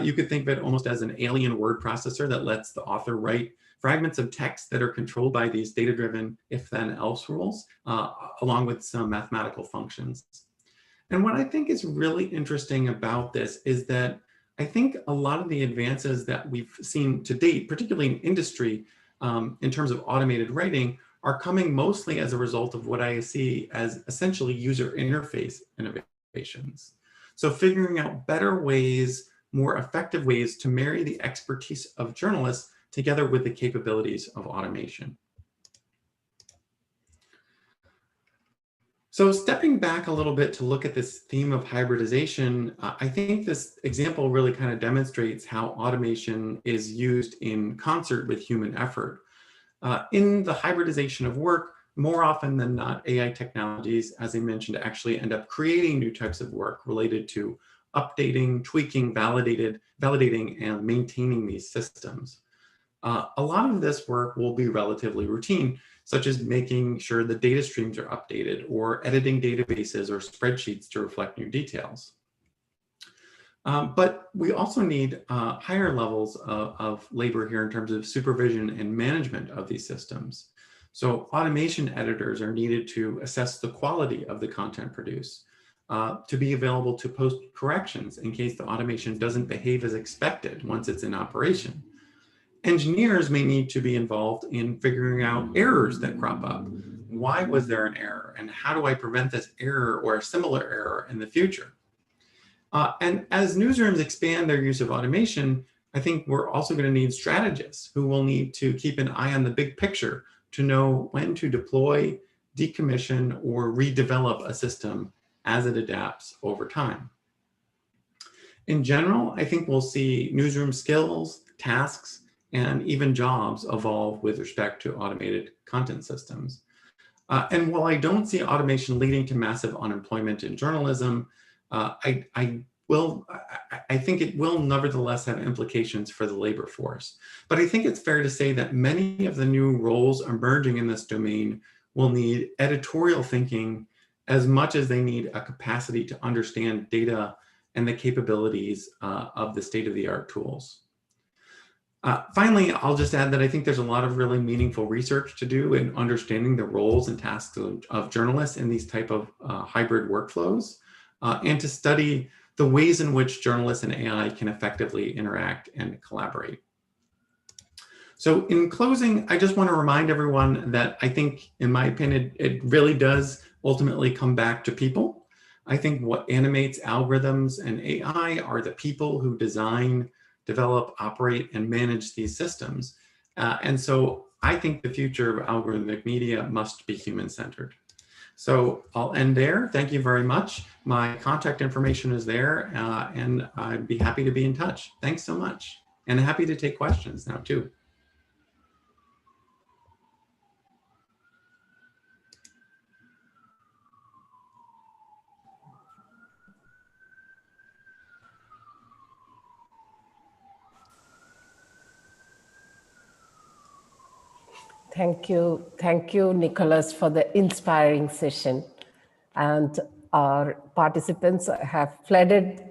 You could think of it almost as an alien word processor that lets the author write fragments of text that are controlled by these data-driven if-then-else rules, along with some mathematical functions. And what I think is really interesting about this is that I think a lot of the advances that we've seen to date, particularly in industry, in terms of automated writing, are coming mostly as a result of what I see as essentially user interface innovations. So figuring out better ways, more effective ways to marry the expertise of journalists together with the capabilities of automation. So stepping back a little bit to look at this theme of hybridization, I think this example really kind of demonstrates how automation is used in concert with human effort. In the hybridization of work, more often than not, AI technologies, as I mentioned, actually end up creating new types of work related to updating, tweaking, validating, and maintaining these systems. A lot of this work will be relatively routine, such as making sure the data streams are updated or editing databases or spreadsheets to reflect new details. But we also need higher levels of labor here in terms of supervision and management of these systems. So automation editors are needed to assess the quality of the content produced, to be available to post corrections in case the automation doesn't behave as expected once it's in operation. Engineers may need to be involved in figuring out errors that crop up. Why was there an error? And how do I prevent this error or a similar error in the future? And as newsrooms expand their use of automation, I think we're also going to need strategists who will need to keep an eye on the big picture to know when to deploy, decommission, or redevelop a system as it adapts over time. In general, I think we'll see newsroom skills, tasks, and even jobs evolve with respect to automated content systems. And while I don't see automation leading to massive unemployment in journalism, I think it will nevertheless have implications for the labor force. But I think it's fair to say that many of the new roles emerging in this domain will need editorial thinking as much as they need a capacity to understand data and the capabilities of the state-of-the-art tools. Finally, I'll just add that I think there's a lot of really meaningful research to do in understanding the roles and tasks of journalists in these type of hybrid workflows, and to study the ways in which journalists and AI can effectively interact and collaborate. So in closing, I just want to remind everyone that I think, in my opinion, it really does ultimately come back to people. I think what animates algorithms and AI are the people who design, develop, operate, and manage these systems. And so I think the future of algorithmic media must be human-centered. So I'll end there. Thank you very much. My contact information is there, and I'd be happy to be in touch. Thanks so much. And happy to take questions now too. Thank you, Nicholas, for the inspiring session. And our participants have flooded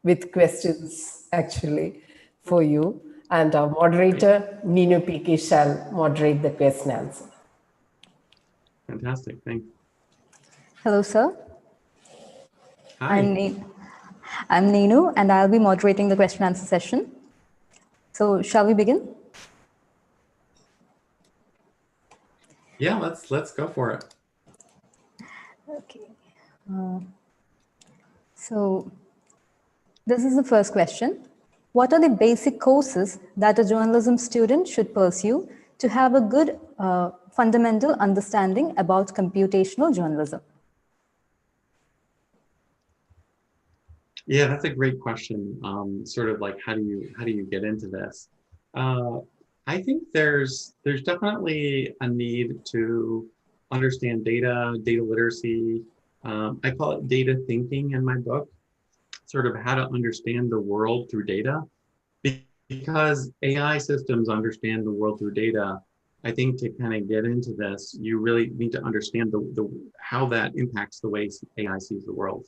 with questions, actually, for you. And our moderator, Neenu PK, shall moderate the question and answer. Fantastic, thanks. Hello, sir. Hi. I'm Neenu, and I'll be moderating the question and answer session. So shall we begin? Yeah, let's go for it. Okay. So this is the first question. What are the basic courses that a journalism student should pursue to have a good fundamental understanding about computational journalism? Yeah, that's a great question. Sort of like, how do you get into this? I think there's definitely a need to understand data literacy. I call it data thinking in my book, sort of how to understand the world through data. Because AI systems understand the world through data, I think to kind of get into this, you really need to understand how that impacts the way AI sees the world.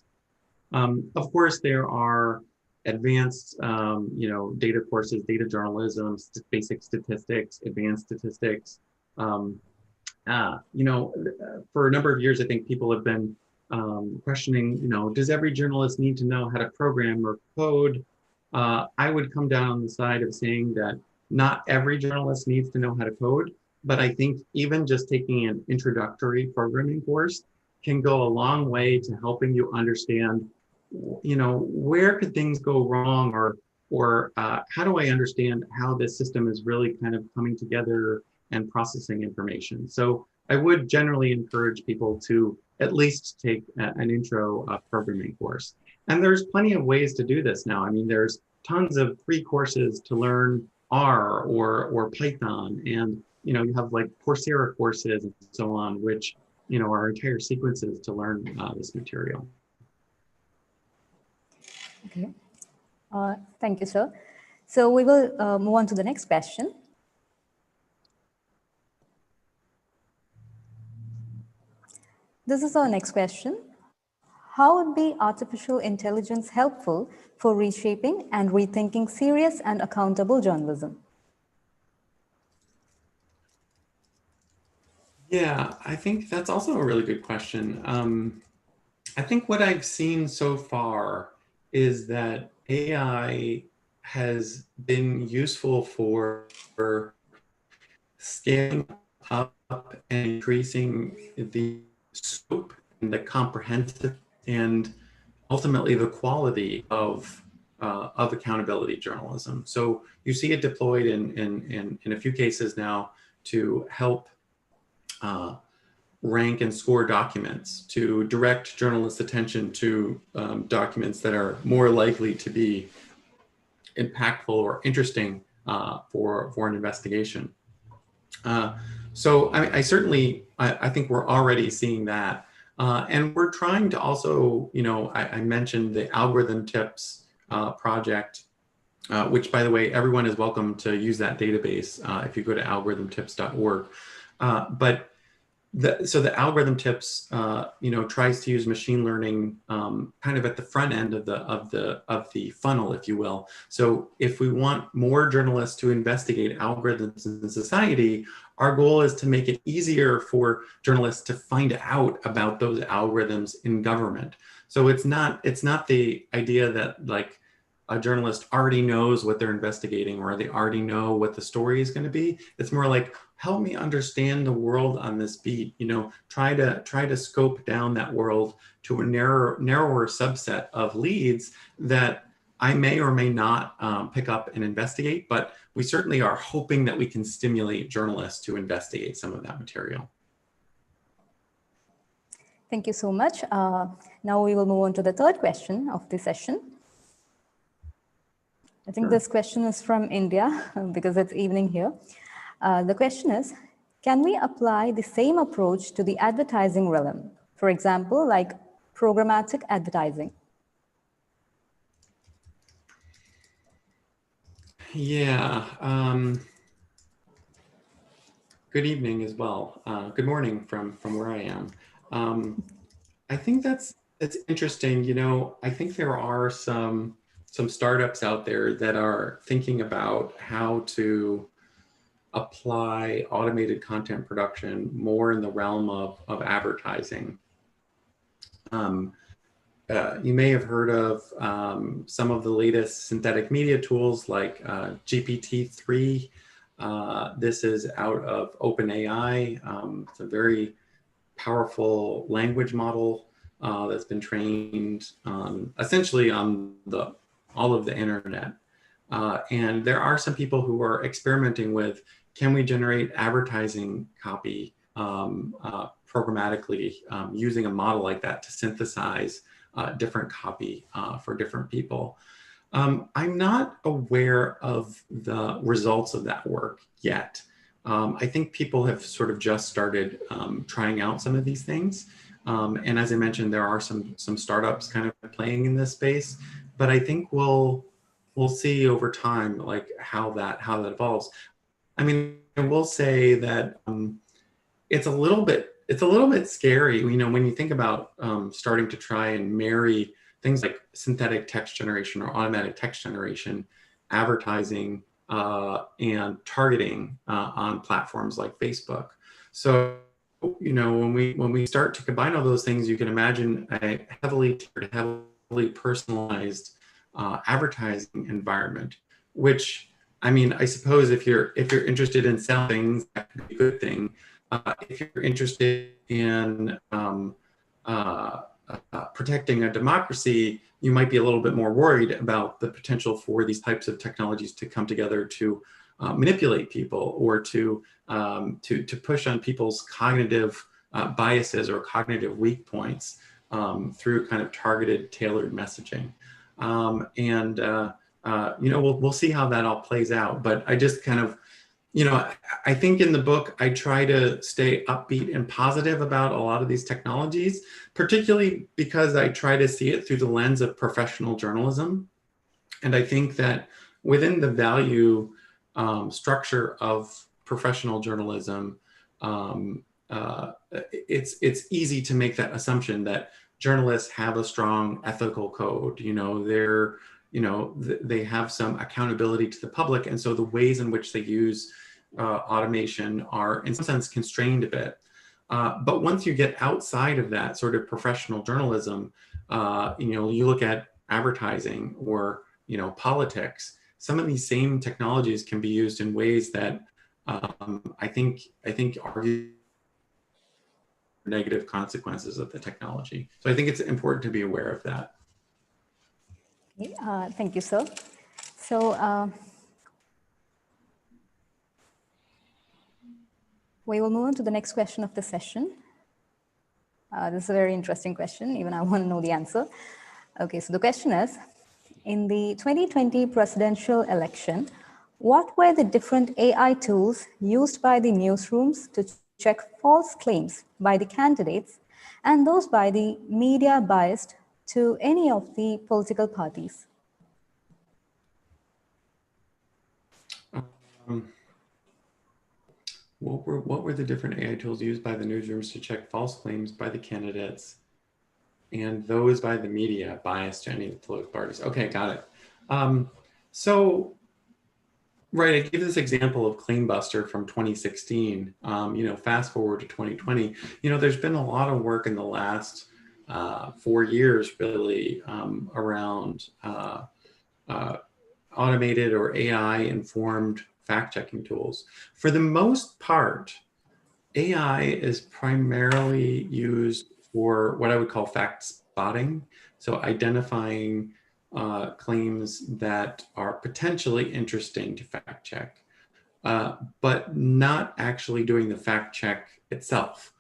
Of course, there are advanced, data courses, data journalism, basic statistics, advanced statistics. For a number of years, I think people have been questioning, does every journalist need to know how to program or code? I would come down on the side of saying that not every journalist needs to know how to code, but I think even just taking an introductory programming course can go a long way to helping you understand, where could things go wrong, or how do I understand how this system is really kind of coming together and processing information. So I would generally encourage people to at least take an intro programming course. And there's plenty of ways to do this now. I mean, there's tons of free courses to learn R or Python, and you have like Coursera courses and so on, which are entire sequences to learn this material. Okay. Thank you, sir. So we will move on to the next question. This is our next question. How would be artificial intelligence helpful for reshaping and rethinking serious and accountable journalism? Yeah, I think that's also a really good question. I think what I've seen so far is that AI has been useful for scaling up and increasing the scope and the comprehensive and ultimately the quality of accountability journalism. So you see it deployed in a few cases now to help rank and score documents, to direct journalists' attention to documents that are more likely to be impactful or interesting for an investigation. So I certainly, I think we're already seeing that. And we're trying to also, I mentioned the algorithm tips project, which, by the way, everyone is welcome to use that database if you go to algorithmtips.org. So the algorithm tips, tries to use machine learning kind of at the front end of the funnel, if you will. So if we want more journalists to investigate algorithms in society, our goal is to make it easier for journalists to find out about those algorithms in government. So it's not the idea that like a journalist already knows what they're investigating or they already know what the story is going to be. It's more like, help me understand the world on this beat, try to scope down that world to a narrower subset of leads that I may or may not pick up and investigate, but we certainly are hoping that we can stimulate journalists to investigate some of that material. Thank you so much. Now we will move on to the third question of the session. I think this question is from India because it's evening here. The question is, can we apply the same approach to the advertising realm? For example, like programmatic advertising? Yeah. Good evening as well. Good morning from where I am. I think it's interesting. I think there are some startups out there that are thinking about how to apply automated content production more in the realm of advertising. You may have heard of some of the latest synthetic media tools like GPT-3. This is out of OpenAI. It's a very powerful language model that's been trained essentially on all of the internet. And there are some people who are experimenting with, can we generate advertising copy programmatically using a model like that to synthesize different copy for different people. I'm not aware of the results of that work yet. I think people have sort of just started trying out some of these things. And as I mentioned, there are some startups kind of playing in this space, but I think we'll see over time like how that evolves. I mean, I will say that it's a little bit scary, when you think about starting to try and marry things like synthetic text generation or automatic text generation, advertising, and targeting on platforms like Facebook. So, when we start to combine all those things, you can imagine a heavily personalized advertising environment, which, I mean, I suppose if you're interested in selling things, that could be a good thing. If you're interested in protecting a democracy, you might be a little bit more worried about the potential for these types of technologies to come together to manipulate people or to push on people's cognitive biases or cognitive weak points through kind of targeted, tailored messaging. We'll see how that all plays out. But I just kind of, I think in the book, I try to stay upbeat and positive about a lot of these technologies, particularly because I try to see it through the lens of professional journalism. And I think that within the value structure of professional journalism, it's easy to make that assumption that journalists have a strong ethical code. They have some accountability to the public. And so the ways in which they use automation are in some sense constrained a bit. But once you get outside of that sort of professional journalism, you look at advertising or, politics, some of these same technologies can be used in ways that I think argue negative consequences of the technology. So I think it's important to be aware of that. Okay, thank you, sir. So we will move on to the next question of the session. This is a very interesting question. Even I want to know the answer. Okay, so the question is, in the 2020 presidential election, what were the different AI tools used by the newsrooms to check false claims by the candidates and those by the media biased to any of the political parties? What were the different AI tools used by the newsrooms to check false claims by the candidates and those by the media biased to any of the political parties? Okay, got it. So, right, I gave this example of Claimbuster from 2016. Fast forward to 2020, there's been a lot of work in the last 4 years, really, around automated or AI-informed fact-checking tools. For the most part, AI is primarily used for what I would call fact spotting. So identifying claims that are potentially interesting to fact check, but not actually doing the fact check itself.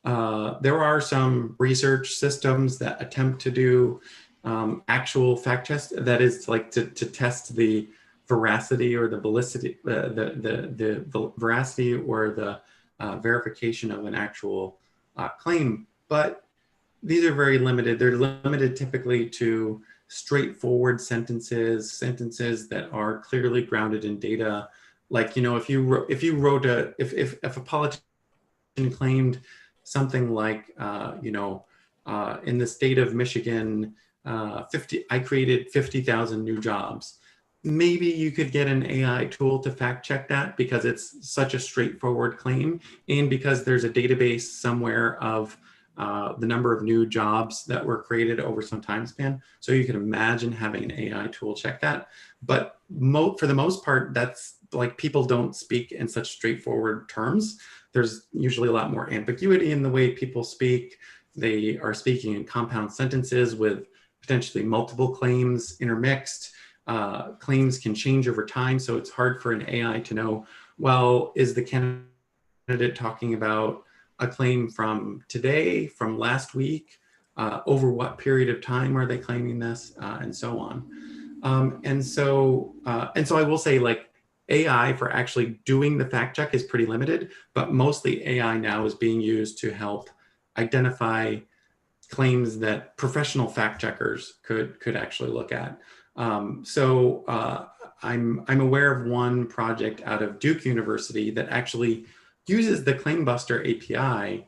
There are some research systems that attempt to do actual fact checks, that is like to test the veracity or the validity, the veracity or the verification of an actual claim, but these are very limited. They're limited typically to straightforward sentences that are clearly grounded in data. Like, if a politician claimed something like, in the state of Michigan, I created 50,000 new jobs. Maybe you could get an AI tool to fact check that because it's such a straightforward claim, and because there's a database somewhere of the number of new jobs that were created over some time span. So you can imagine having an AI tool check that. But for the most part, that's like, people don't speak in such straightforward terms. There's usually a lot more ambiguity in the way people speak. They are speaking in compound sentences with potentially multiple claims intermixed. Claims can change over time, so it's hard for an AI to know, well, is the candidate talking about a claim from today, from last week, over what period of time are they claiming this, and so on. And so I will say, like, AI for actually doing the fact check is pretty limited, but mostly AI now is being used to help identify claims that professional fact checkers could actually look at. I'm aware of one project out of Duke University that actually uses the Claimbuster API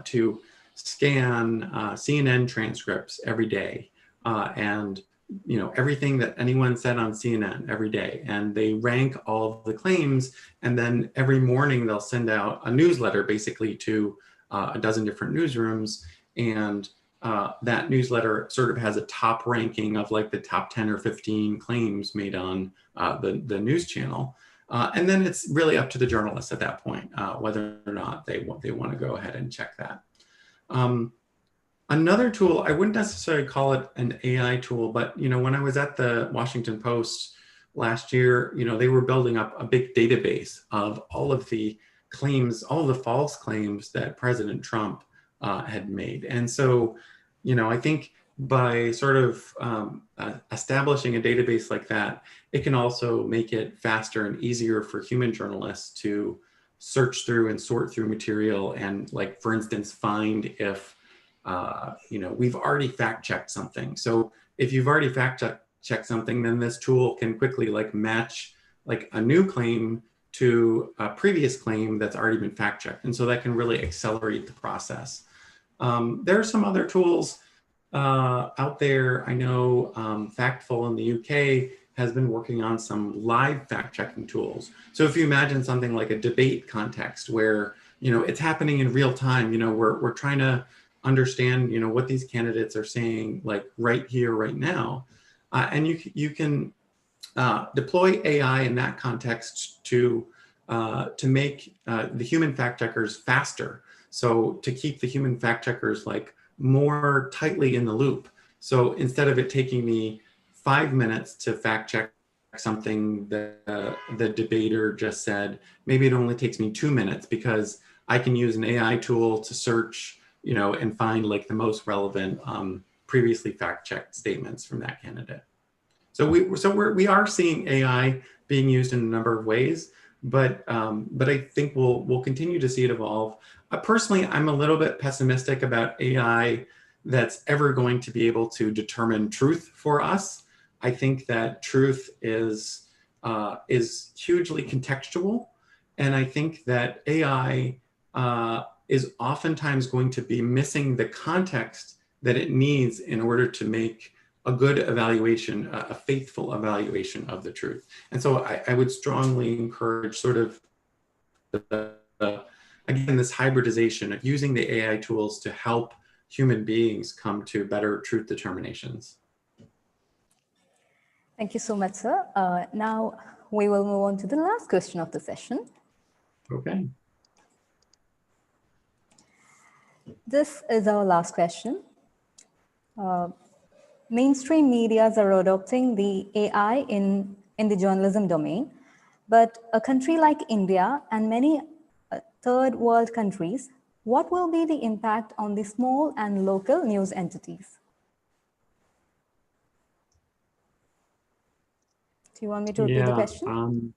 to scan CNN transcripts every day, and everything that anyone said on CNN every day, and they rank all of the claims, and then every morning they'll send out a newsletter basically to a dozen different newsrooms, and that newsletter sort of has a top ranking of like the top 10 or 15 claims made on the news channel. And then it's really up to the journalists at that point, whether or not they want to go ahead and check that. Another tool, I wouldn't necessarily call it an AI tool, but when I was at the Washington Post last year, they were building up a big database of all of the claims, all of the false claims that President Trump had made. And so, I think by sort of establishing a database like that, it can also make it faster and easier for human journalists to search through and sort through material and, like, for instance, find if, we've already fact checked something. So if you've already fact checked something, then this tool can quickly like match like a new claim to a previous claim that's already been fact checked. And so that can really accelerate the process. There are some other tools out there. I know Factful in the UK has been working on some live fact checking tools. So if you imagine something like a debate context where, it's happening in real time, we're trying to understand, what these candidates are saying, like right here, right now. And you can deploy AI in that context to make the human fact checkers faster. So to keep the human fact checkers like more tightly in the loop. So instead of it taking me 5 minutes to fact check something that the debater just said, maybe it only takes me 2 minutes because I can use an AI tool to search, and find like the most relevant previously fact checked statements from that candidate. So we are seeing AI being used in a number of ways. but I think we'll continue to see it evolve. Personally, I'm a little bit pessimistic about AI that's ever going to be able to determine truth for us. I think that truth is hugely contextual, and I think that AI is oftentimes going to be missing the context that it needs in order to make a good evaluation, a faithful evaluation of the truth. And so I would strongly encourage sort of, again, this hybridization of using the AI tools to help human beings come to better truth determinations. Thank you so much, sir. Now we will move on to the last question of the session. Okay. This is our last question. Mainstream medias are adopting the AI in the journalism domain, but a country like India and many third world countries, what will be the impact on the small and local news entities? Do you want me to repeat the question?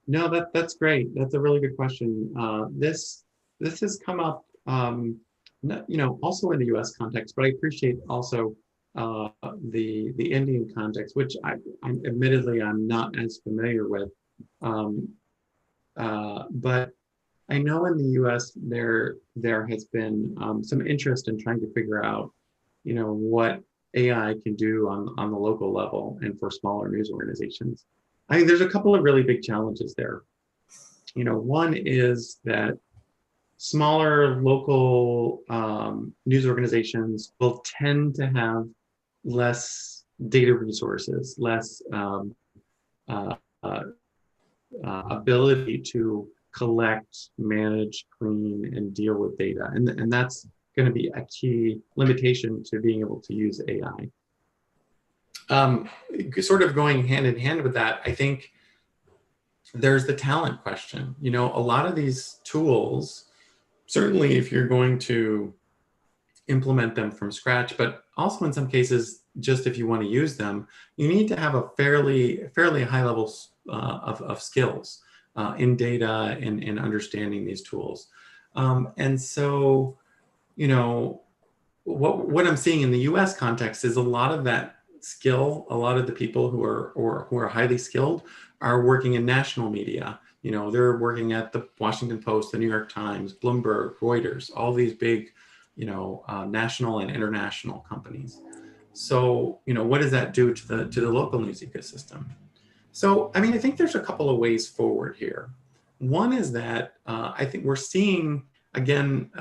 No, that's great. That's a really good question. This has come up, also in the U.S. context, but I appreciate also the Indian context, which I'm admittedly I'm not as familiar with. But I know in the U.S. there has been some interest in trying to figure out, what AI can do on the local level and for smaller news organizations. I think there's a couple of really big challenges there. One is that smaller local news organizations will tend to have less data resources, less ability to collect, manage, clean, and deal with data. And that's going to be a key limitation to being able to use AI. Sort of going hand in hand with that, I think there's the talent question. A lot of these tools, certainly if you're going to implement them from scratch, but also in some cases, just if you want to use them, you need to have a fairly high level of skills in data and in understanding these tools. And so, what I'm seeing in the US context is a lot of that skill, a lot of the people who are highly skilled are working in national media. They're working at the Washington Post, the New York Times, Bloomberg, Reuters, all these big, national and international companies. So, what does that do to the local news ecosystem? So, I think there's a couple of ways forward here. One is that I think we're seeing, again,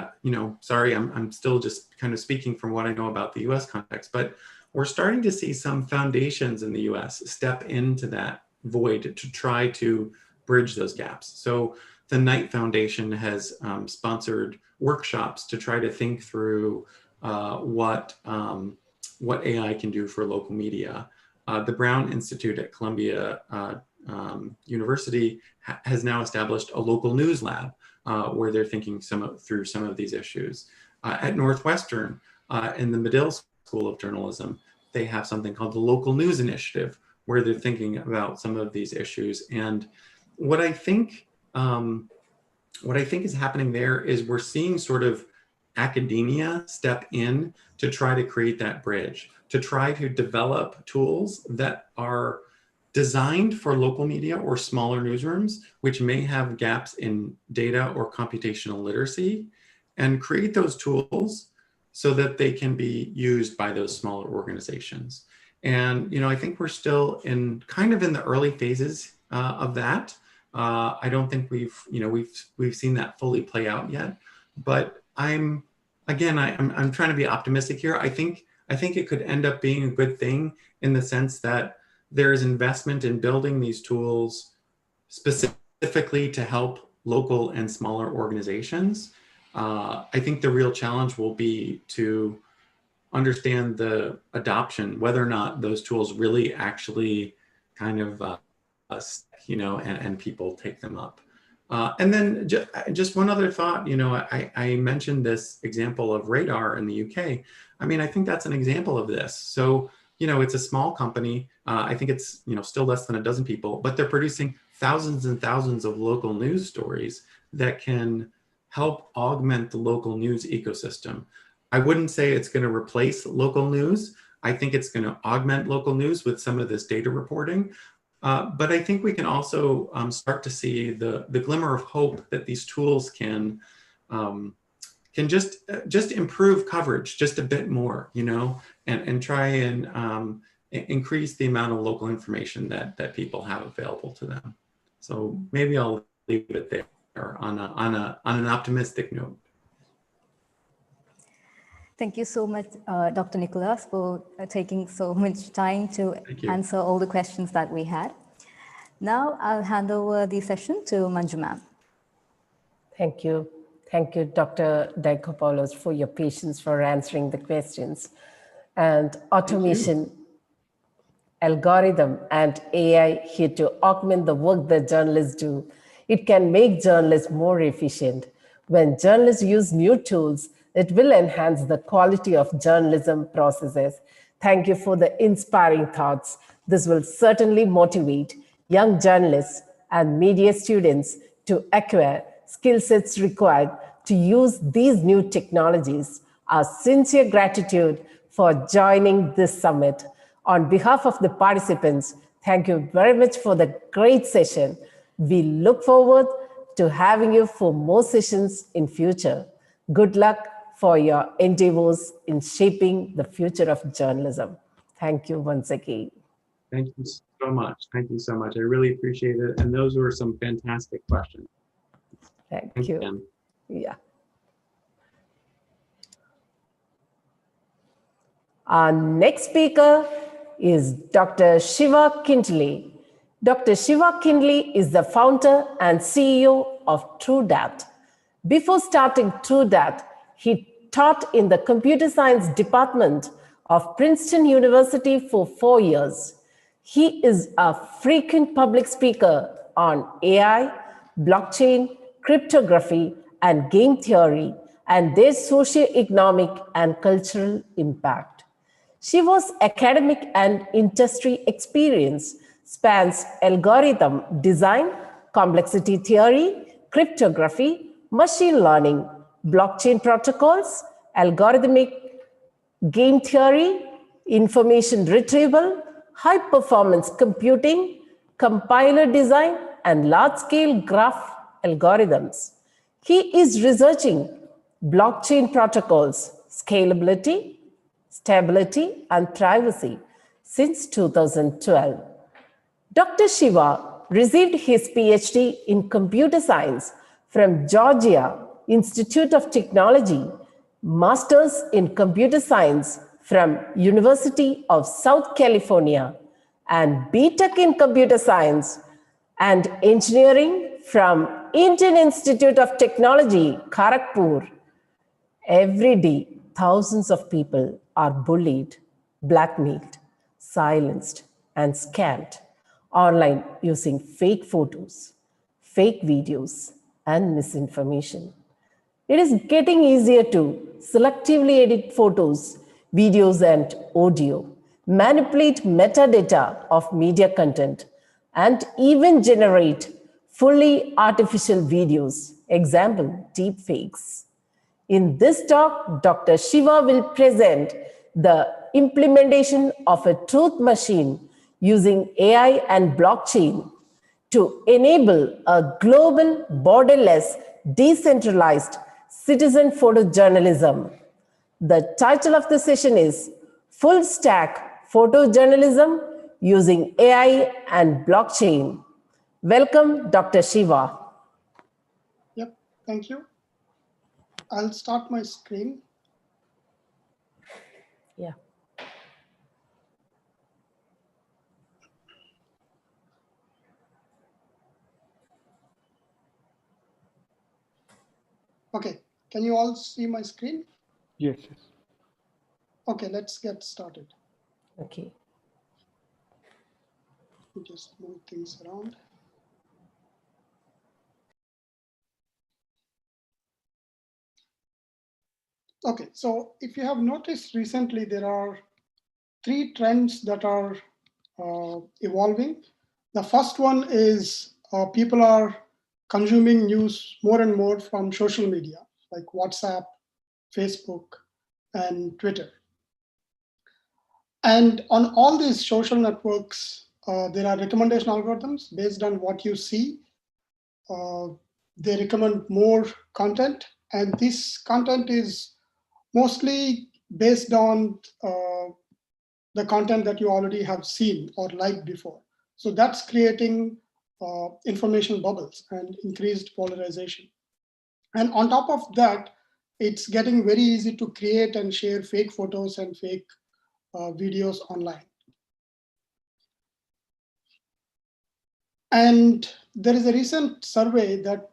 sorry, I'm still just kind of speaking from what I know about the US context, but we're starting to see some foundations in the US step into that void to try to bridge those gaps. So the Knight Foundation has sponsored workshops to try to think through what AI can do for local media. The Brown Institute at Columbia University has now established a local news lab where they're thinking through some of these issues. At Northwestern, in the Medill School of Journalism, they have something called the Local News Initiative, where they're thinking about some of these issues. And what I think is happening there is we're seeing sort of academia step in to try to create that bridge, to try to develop tools that are designed for local media or smaller newsrooms, which may have gaps in data or computational literacy, and create those tools so that they can be used by those smaller organizations. And I think we're still in the early phases of that. I don't think we've seen that fully play out yet. But I'm trying to be optimistic here. I think it could end up being a good thing in the sense that there's investment in building these tools specifically to help local and smaller organizations. I think the real challenge will be to understand the adoption, whether or not those tools really actually kind of, and people take them up. And then just one other thought, I mentioned this example of Radar in the UK. I think that's an example of this. So, it's a small company. I think it's, still less than a dozen people, but they're producing thousands and thousands of local news stories that can help augment the local news ecosystem. I wouldn't say it's going to replace local news. I think it's going to augment local news with some of this data reporting. But I think we can also start to see the glimmer of hope that these tools can just improve coverage just a bit more, you know, and try and increase the amount of local information that people have available to them. So maybe I'll leave it there on an optimistic note. Thank you so much, Dr. Nicholas, for taking so much time to answer all the questions that we had. Now I'll hand over the session to Manju ma'am. Thank you. Thank you, Dr. Diakopoulos, for your patience for answering the questions. And automation, algorithm, and AI here to augment the work that journalists do. It can make journalists more efficient. When journalists use new tools, it will enhance the quality of journalism processes. Thank you for the inspiring thoughts. This will certainly motivate young journalists and media students to acquire skill sets required to use these new technologies. Our sincere gratitude for joining this summit. On behalf of the participants, thank you very much for the great session. We look forward to having you for more sessions in future. Good luck for your endeavors in shaping the future of journalism. Thank you once again. Thank you so much. Thank you so much. I really appreciate it. And those were some fantastic questions. Thank you. Again. Yeah. Our next speaker is Dr. Shiva Kintali. Dr. Shiva Kintali is the founder and CEO of TrueDat. Before starting TrueDat, he taught in the computer science department of Princeton University for 4 years. He is a frequent public speaker on AI, blockchain, cryptography, and game theory, and their socio-economic and cultural impact. Shiva's academic and industry experience spans algorithm design, complexity theory, cryptography, machine learning, blockchain protocols, algorithmic game theory, information retrieval, high-performance computing, compiler design, and large-scale graph algorithms. He is researching blockchain protocols, scalability, stability, and privacy since 2012. Dr. Shiva received his PhD in computer science from Georgia Institute of Technology, Masters in Computer Science from University of South California, and BTech in Computer Science and Engineering from Indian Institute of Technology, Kharagpur. Every day, thousands of people are bullied, blackmailed, silenced, and scammed online using fake photos, fake videos, and misinformation. It is getting easier to selectively edit photos, videos, and audio, manipulate metadata of media content, and even generate fully artificial videos, example, deepfakes. In this talk, Dr. Shiva will present the implementation of a truth machine using AI and blockchain to enable a global, borderless, decentralized citizen photojournalism. The title of the session is Full Stack Photojournalism Using AI and Blockchain. Welcome, Dr. Shiva. Yep, thank you. I'll start my screen. Yeah. Okay, can you all see my screen? Yes, yes. Okay, let's get started. Okay. Just move things around. Okay, so if you have noticed recently, there are 3 trends that are evolving. The first one is people are consuming news more and more from social media, like WhatsApp, Facebook, and Twitter. And on all these social networks, there are recommendation algorithms based on what you see. They recommend more content, and this content is mostly based on the content that you already have seen or liked before. So that's creating information bubbles and increased polarization. And on top of that, it's getting very easy to create and share fake photos and fake videos online. And there is a recent survey that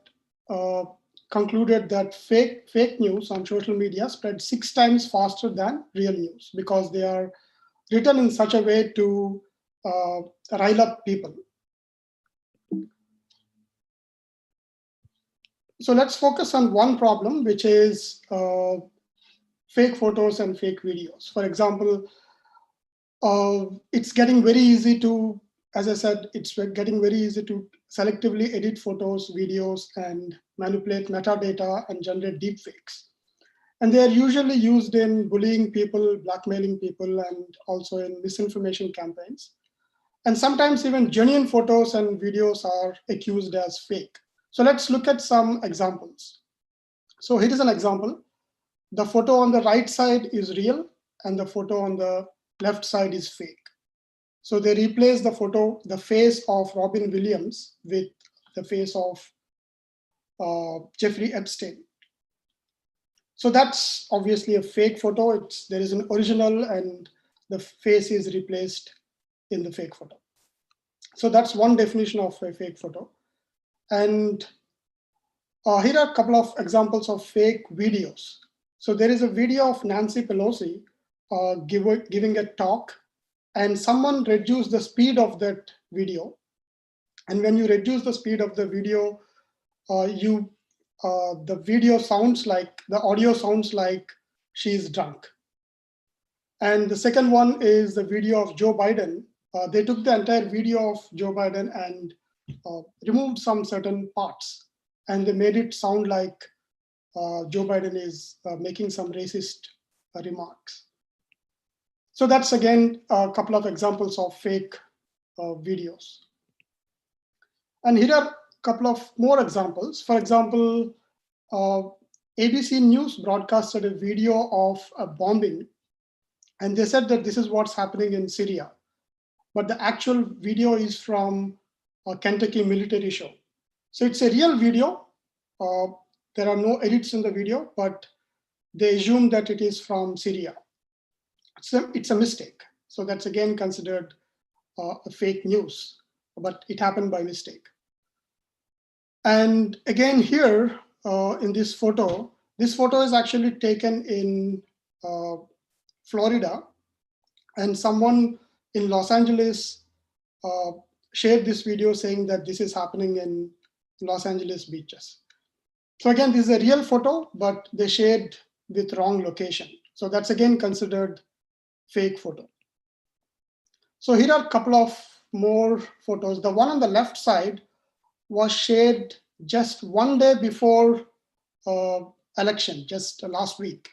concluded that fake news on social media spread 6 times faster than real news because they are written in such a way to rile up people. So let's focus on one problem, which is fake photos and fake videos. For example, it's getting very easy to, as I said, it's getting very easy to selectively edit photos, videos, and manipulate metadata and generate deepfakes. And they are usually used in bullying people, blackmailing people, and also in misinformation campaigns. And sometimes even genuine photos and videos are accused as fake. So let's look at some examples. So here is an example. The photo on the right side is real, and the photo on the left side is fake. So they replace the photo, the face of Robin Williams with the face of Jeffrey Epstein. So that's obviously a fake photo. There is an original and the face is replaced in the fake photo. So that's one definition of a fake photo. And here are a couple of examples of fake videos. So there is a video of Nancy Pelosi giving a talk, and someone reduced the speed of that video. And when you reduce the speed of the video, the video sounds like, the audio sounds like she's drunk. And the second one is the video of Joe Biden. They took the entire video of Joe Biden and removed some certain parts, and they made it sound like Joe Biden is making some racist remarks. So that's again a couple of examples of fake videos. And here are a couple of more examples. For example, ABC News broadcasted a video of a bombing, and they said that this is what's happening in Syria. But the actual video is from a Kentucky military show. So it's a real video. There are no edits in the video, but they assume that it is from Syria. So it's a mistake. So that's again considered a fake news, but it happened by mistake. And again here in this photo is actually taken in Florida, and someone in Los Angeles shared this video saying that this is happening in Los Angeles beaches. So again, this is a real photo, but they shared with wrong location. So that's again considered fake photo. So here are a couple of more photos. The one on the left side was shared just one day before election, just last week.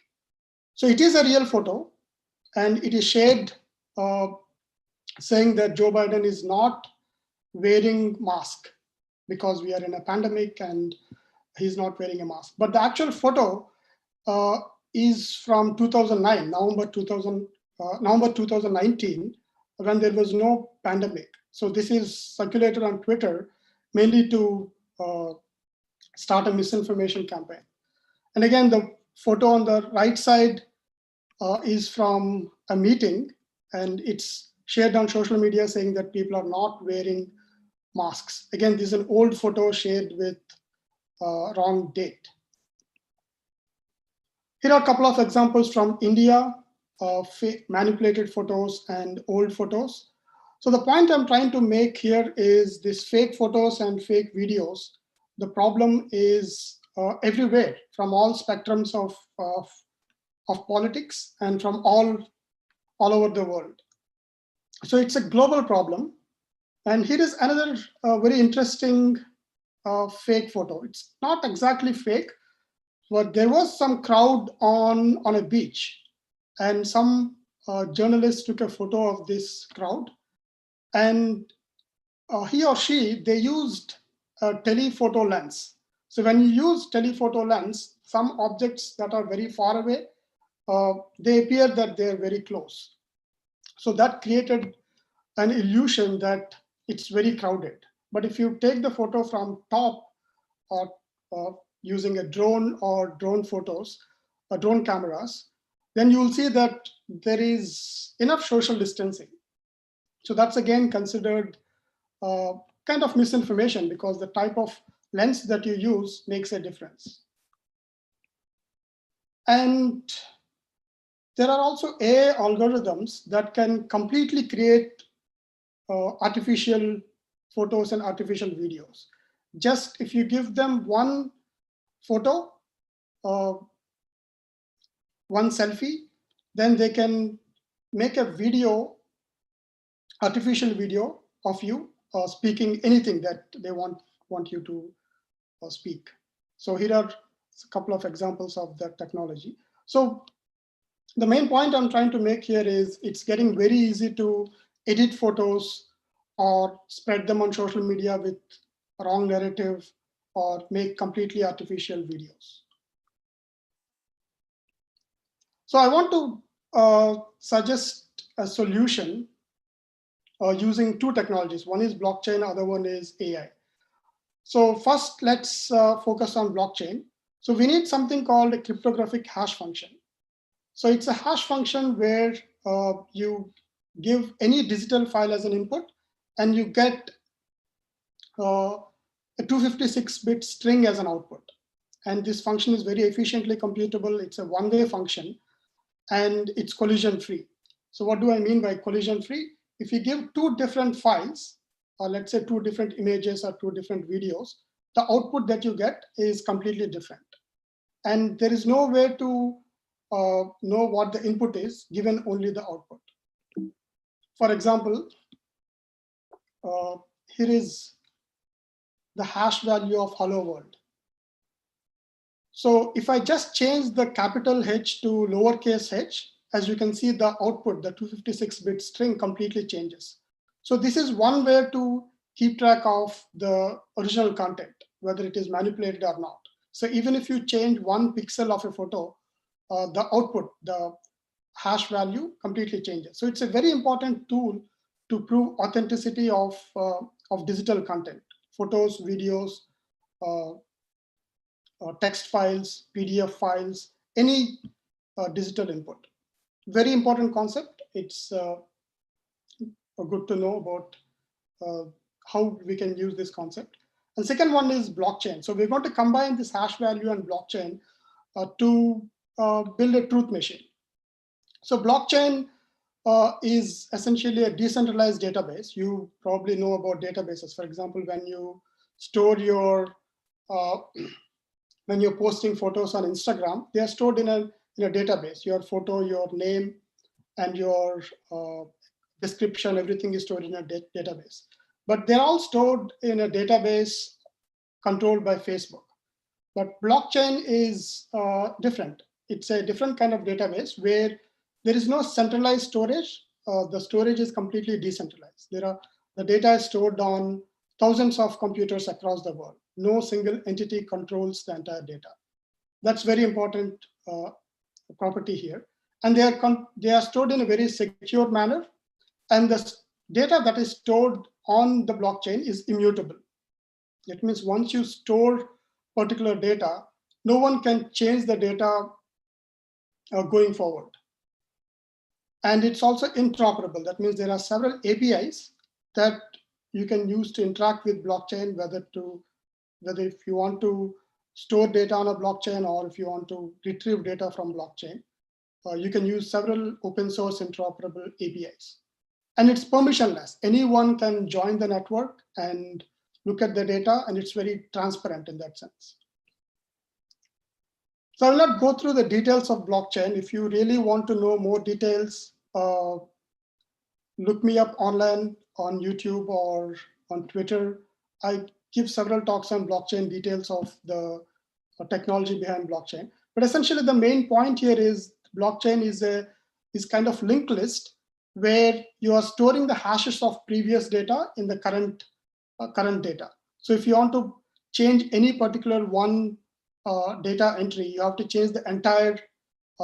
So it is a real photo, and it is shared saying that Joe Biden is not wearing mask because we are in a pandemic and he's not wearing a mask. But the actual photo is from 2009, November 2019, when there was no pandemic. So this is circulated on Twitter mainly to start a misinformation campaign. And again, the photo on the right side is from a meeting, and it's shared on social media saying that people are not wearing masks. Again, this is an old photo shared with wrong date. Here are a couple of examples from India of manipulated photos and old photos. So the point I'm trying to make here is this fake photos and fake videos. The problem is everywhere, from all spectrums of politics and from all over the world. So it's a global problem. And here is another very interesting fake photo. It's not exactly fake, but there was some crowd on a beach, and some journalists took a photo of this crowd, and he or she, they used a telephoto lens. So when you use telephoto lens, some objects that are very far away, they appear that they're very close. So that created an illusion that it's very crowded. But if you take the photo from top, or using a drone or drone photos, drone cameras, then you will see that there is enough social distancing. So that's again considered kind of misinformation, because the type of lens that you use makes a difference. And there are also AI algorithms that can completely create artificial photos and artificial videos. Just if you give them one photo, one selfie, then they can make a video, artificial video of you speaking anything that they want you to speak. So here are a couple of examples of that technology. So the main point I'm trying to make here is it's getting very easy to edit photos or spread them on social media with wrong narrative or make completely artificial videos. So I want to suggest a solution using two technologies. One is blockchain, other one is AI. So first, let's focus on blockchain. So we need something called a cryptographic hash function. So it's a hash function where you give any digital file as an input, and you get a 256-bit string as an output. And this function is very efficiently computable. It's a one-way function, and it's collision-free. So what do I mean by collision-free? If you give two different files, or let's say two different images or two different videos, the output that you get is completely different. And there is no way to know what the input is, given only the output. For example, here is the hash value of hello world. So if I just change the capital H to lowercase h, as you can see, the output, the 256-bit string, completely changes. So this is one way to keep track of the original content, whether it is manipulated or not. So even if you change one pixel of a photo, the output, the hash value completely changes. So it's a very important tool to prove authenticity of digital content, photos, videos, text files, PDF files, any digital input. Very important concept. It's good to know about how we can use this concept. And second one is blockchain. So we're going to combine this hash value and blockchain to build a truth machine. So blockchain is essentially a decentralized database. You probably know about databases. For example, when you store your, when you're posting photos on Instagram, they are stored in a database. Your photo, your name, and your description, everything is stored in a database. But they're all stored in a database controlled by Facebook. But blockchain is different. It's a different kind of database where there is no centralized storage. The storage is completely decentralized. The data is stored on thousands of computers across the world. No single entity controls the entire data. That's very important property here. And they are stored in a very secure manner. And the data that is stored on the blockchain is immutable. That means once you store particular data, no one can change the data going forward. And it's also interoperable. That means there are several APIs that you can use to interact with blockchain, whether if you want to store data on a blockchain or if you want to retrieve data from blockchain, you can use several open source interoperable APIs. And it's permissionless. Anyone can join the network and look at the data, and it's very transparent in that sense. So I will not go through the details of blockchain. If you really want to know more details, look me up online on YouTube or on Twitter. I give several talks on blockchain, details of the technology behind blockchain. But essentially, the main point here is blockchain is kind of linked list where you are storing the hashes of previous data in the current data. So if you want to change any particular one data entry, you have to change the entire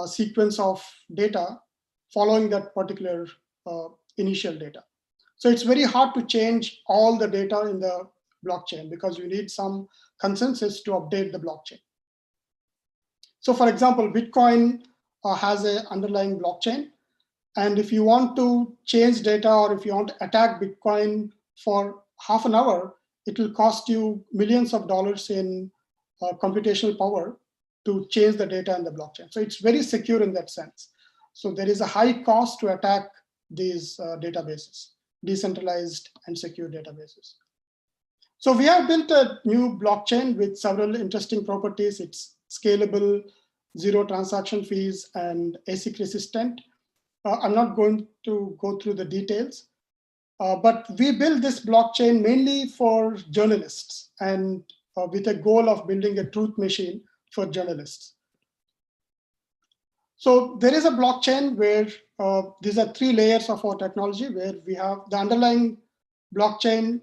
sequence of data following that particular initial data. So it's very hard to change all the data in the blockchain because you need some consensus to update the blockchain. So for example, Bitcoin has an underlying blockchain. And if you want to change data or if you want to attack Bitcoin for half an hour, it will cost you millions of dollars in computational power to change the data in the blockchain. So it's very secure in that sense. So there is a high cost to attack these databases, decentralized and secure databases. So we have built a new blockchain with several interesting properties. It's scalable, zero transaction fees, and ASIC resistant. I'm not going to go through the details, but we built this blockchain mainly for journalists and with a goal of building a truth machine for journalists. So there is a blockchain where these are 3 layers of our technology where we have the underlying blockchain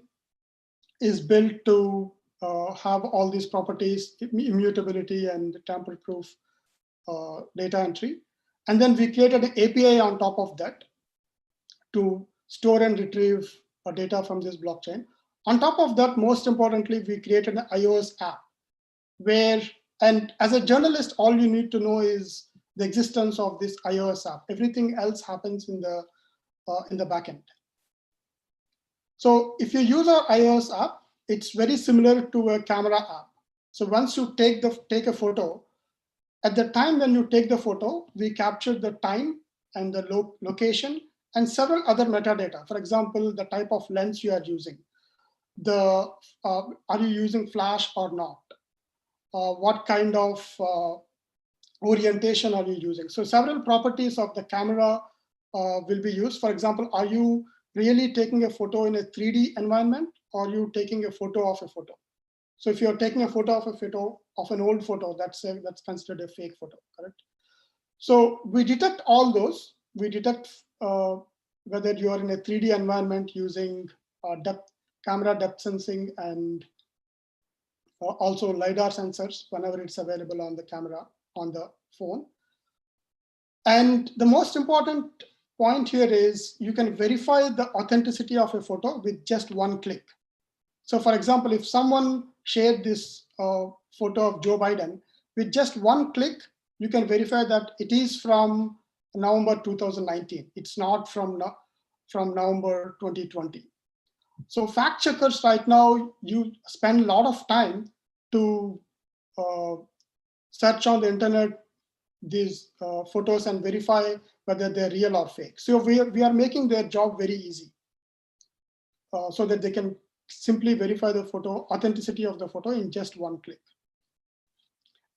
is built to have all these properties, immutability and tamper-proof data entry. And then we created an API on top of that to store and retrieve data from this blockchain. On top of that, most importantly, we created an iOS app where, and as a journalist, all you need to know is the existence of this iOS app. Everything else happens in the backend. So if you use our iOS app, it's very similar to a camera app. So once you take a photo, at the time when you take the photo, we capture the time and the location and several other metadata. For example, the type of lens you are using, are you using flash or not? What kind of orientation are you using? So several properties of the camera will be used. For example, are you really taking a photo in a 3D environment, or are you taking a photo of a photo? So if you're taking a photo of an old photo, that's considered a fake photo, correct? So we detect all those. We detect whether you are in a 3D environment using camera depth sensing and also LiDAR sensors whenever it's available on the camera, on the phone. And the most important point here is you can verify the authenticity of a photo with just one click. So for example, if someone shared this photo of Joe Biden, with just one click, you can verify that it is from November 2019. It's not from November 2020. So fact checkers right now, you spend a lot of time to search on the internet these photos and verify whether they're real or fake. So we are making their job very easy so that they can simply verify the authenticity of the photo in just one click.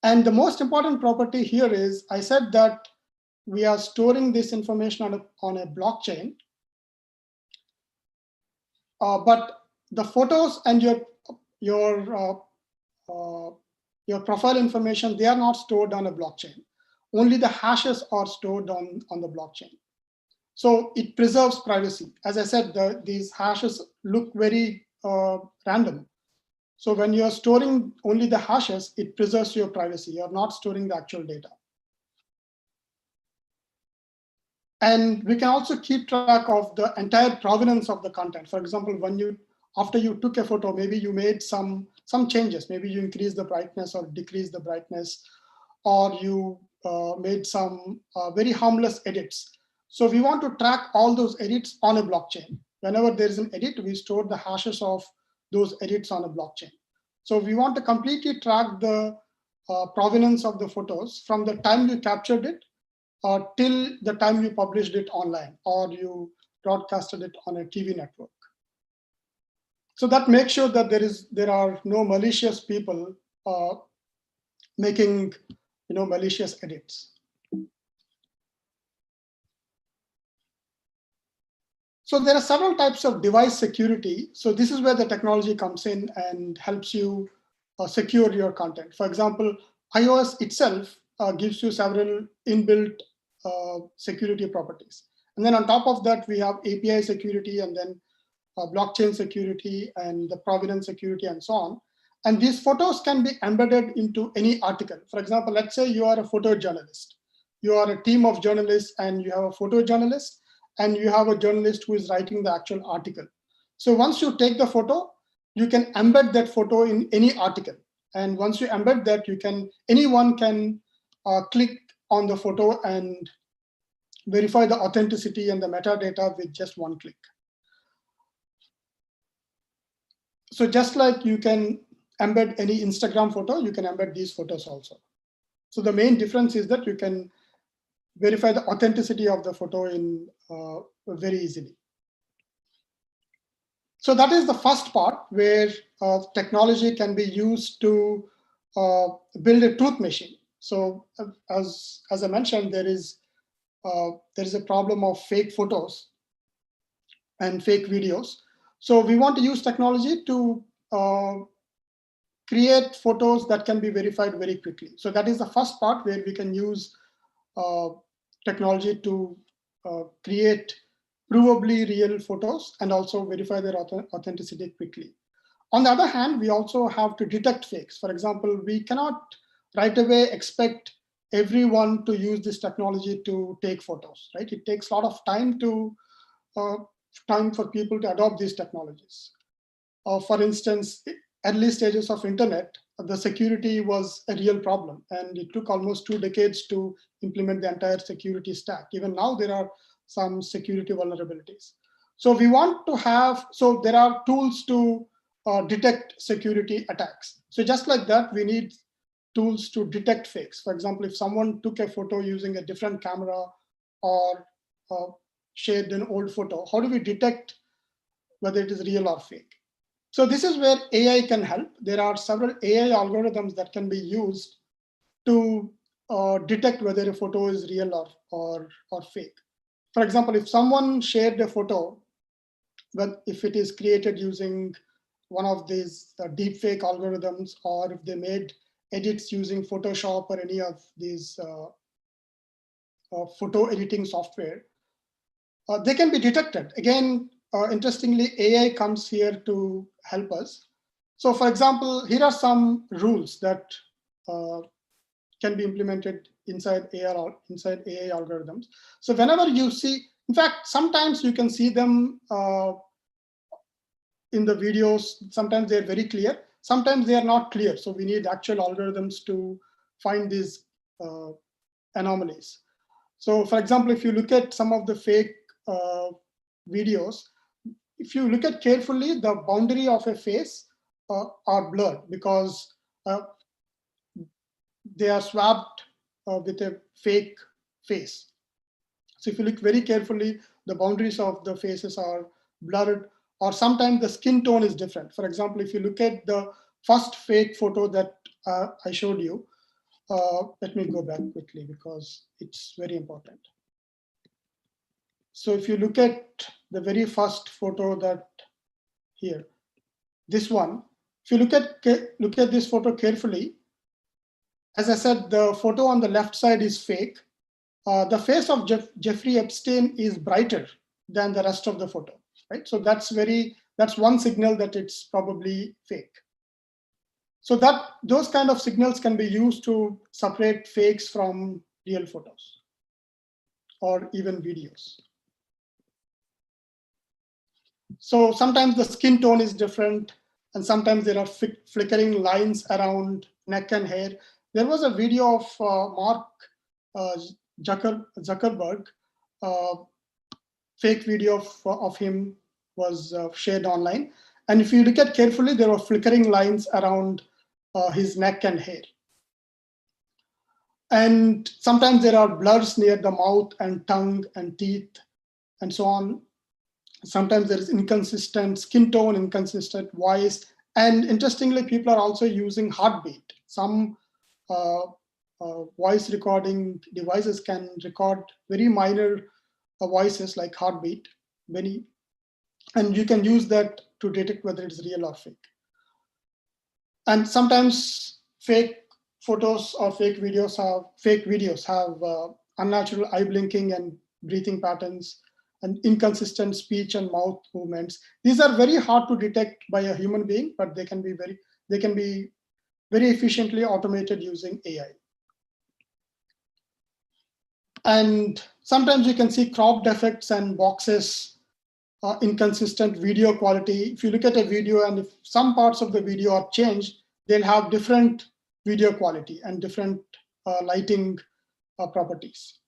And the most important property here is, I said that we are storing this information on a blockchain, but the photos and your profile information, they are not stored on a blockchain. Only the hashes are stored on the blockchain. So it preserves privacy. As I said, these hashes look very random. So when you're storing only the hashes, it preserves your privacy. You're not storing the actual data. And we can also keep track of the entire provenance of the content. For example, after you took a photo, maybe you made some changes. Maybe you increased the brightness or decreased the brightness, or you made some very harmless edits. So we want to track all those edits on a blockchain. Whenever there is an edit, we store the hashes of those edits on a blockchain. So we want to completely track the provenance of the photos from the time you captured it till the time you published it online or you broadcasted it on a TV network. So that makes sure that there are no malicious people making malicious edits. So there are several types of device security. So this is where the technology comes in and helps you secure your content. For example, iOS itself gives you several inbuilt security properties. And then on top of that, we have API security and then blockchain security and the provenance security and so on. And these photos can be embedded into any article. For example, let's say you are a photojournalist. You are a team of journalists and you have a photojournalist and you have a journalist who is writing the actual article. So once you take the photo, you can embed that photo in any article. And once you embed that, anyone can click on the photo and verify the authenticity and the metadata with just one click. So just like you can embed any Instagram photo, you can embed these photos also. So the main difference is that you can verify the authenticity of the photo in very easily. So that is the first part where technology can be used to build a truth machine. So as I mentioned, there is a problem of fake photos and fake videos. So we want to use technology to create photos that can be verified very quickly. So that is the first part where we can use technology to create provably real photos and also verify their authenticity quickly. On the other hand, we also have to detect fakes. For example, we cannot right away expect everyone to use this technology to take photos, right? It takes a lot of time for people to adopt these technologies. For instance, early stages of internet, the security was a real problem, and it took almost 2 decades to implement the entire security stack. Even now, there are some security vulnerabilities. So we want to have, so there are tools to detect security attacks. So just like that, we need tools to detect fakes. For example, if someone took a photo using a different camera or shared an old photo, how do we detect whether it is real or fake? So this is where AI can help. There are several AI algorithms that can be used to detect whether a photo is real or fake. For example, if someone shared a photo, but if it is created using one of these deepfake algorithms, or if they made edits using Photoshop or any of these photo editing software, they can be detected. Again, interestingly, AI comes here to help us. So for example, here are some rules that can be implemented inside AI algorithms. So whenever you see, in fact, sometimes you can see them in the videos. Sometimes they're very clear, sometimes they are not clear. So we need actual algorithms to find these anomalies. So for example, if you look at some of the fake videos, if you look at carefully, the boundary of a face are blurred because they are swapped with a fake face. So if you look very carefully, the boundaries of the faces are blurred, or sometimes the skin tone is different. For example, if you look at the first fake photo that I showed you, let me go back quickly because it's very important. So if you look at the very first photo that here, this one, if you look at this photo carefully, as I said, the photo on the left side is fake. The face of Jeffrey Epstein is brighter than the rest of the photo, right? So that's one signal that it's probably fake. So those kind of signals can be used to separate fakes from real photos or even videos. So sometimes the skin tone is different, and sometimes there are flickering lines around neck and hair. There was a video of Mark Zuckerberg, fake video of him was shared online. And if you look at carefully, there were flickering lines around his neck and hair. And sometimes there are blurs near the mouth and tongue and teeth and so on. Sometimes there is inconsistent skin tone, inconsistent voice. And interestingly, people are also using heartbeat. Some voice recording devices can record very minor voices like heartbeat, very And you can use that to detect whether it's real or fake. And sometimes fake photos or fake videos have unnatural eye blinking and breathing patterns and inconsistent speech and mouth movements. These are very hard to detect by a human being, but they can be very efficiently automated using AI. And sometimes you can see crop defects and boxes, inconsistent video quality. If you look at a video and if some parts of the video are changed, they'll have different video quality and different lighting properties.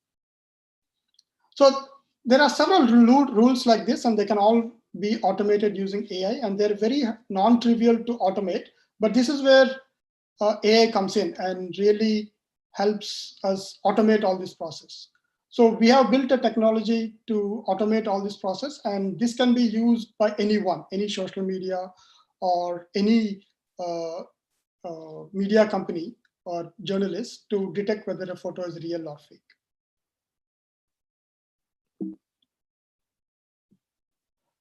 So there are several rules like this, and they can all be automated using AI, and they're very non-trivial to automate. But this is where AI comes in and really helps us automate all this process. So we have built a technology to automate all this process, and this can be used by anyone, any social media or any media company or journalist to detect whether a photo is real or fake.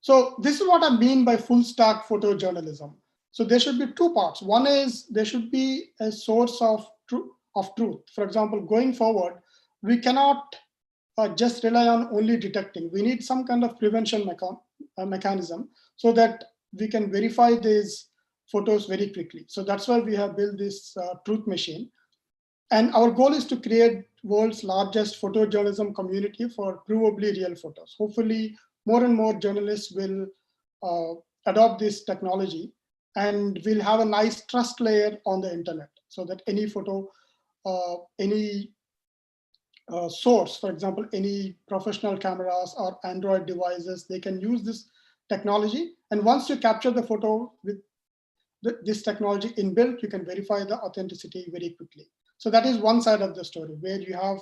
So this is what I mean by full stack photojournalism. So there should be two parts. One is there should be a source of truth. For example, going forward, we cannot just rely on only detecting. We need some kind of prevention mechanism so that we can verify these photos very quickly. So that's why we have built this truth machine. And our goal is to create world's largest photojournalism community for provably real photos. Hopefully, more and more journalists will adopt this technology, and we'll have a nice trust layer on the internet so that any photo, any source, for example, any professional cameras or Android devices, they can use this technology. And once you capture the photo with this technology inbuilt, you can verify the authenticity very quickly. So that is one side of the story, where you have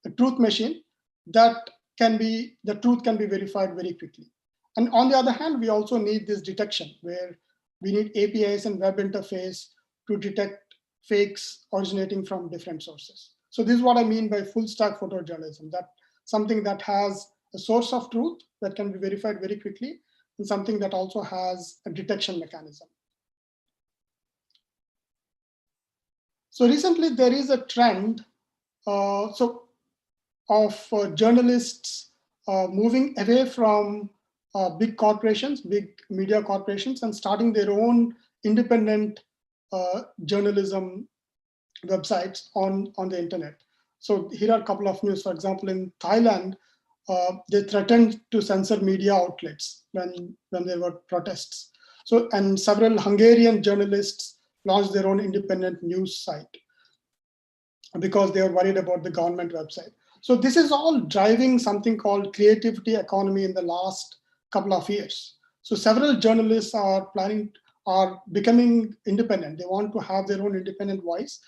a truth machine that the truth can be verified very quickly. And on the other hand, we also need this detection, where we need APIs and web interface to detect fakes originating from different sources. So this is what I mean by full stack photojournalism, that something that has a source of truth that can be verified very quickly, and something that also has a detection mechanism. So recently there is a trend of journalists moving away from big corporations, big media corporations, and starting their own independent journalism websites on the internet. So here are a couple of news. For example, in Thailand, they threatened to censor media outlets when there were protests. So, and several Hungarian journalists launched their own independent news site because they were worried about the government website. So this is all driving something called creativity economy in the last couple of years. So several journalists are becoming independent. They want to have their own independent voice.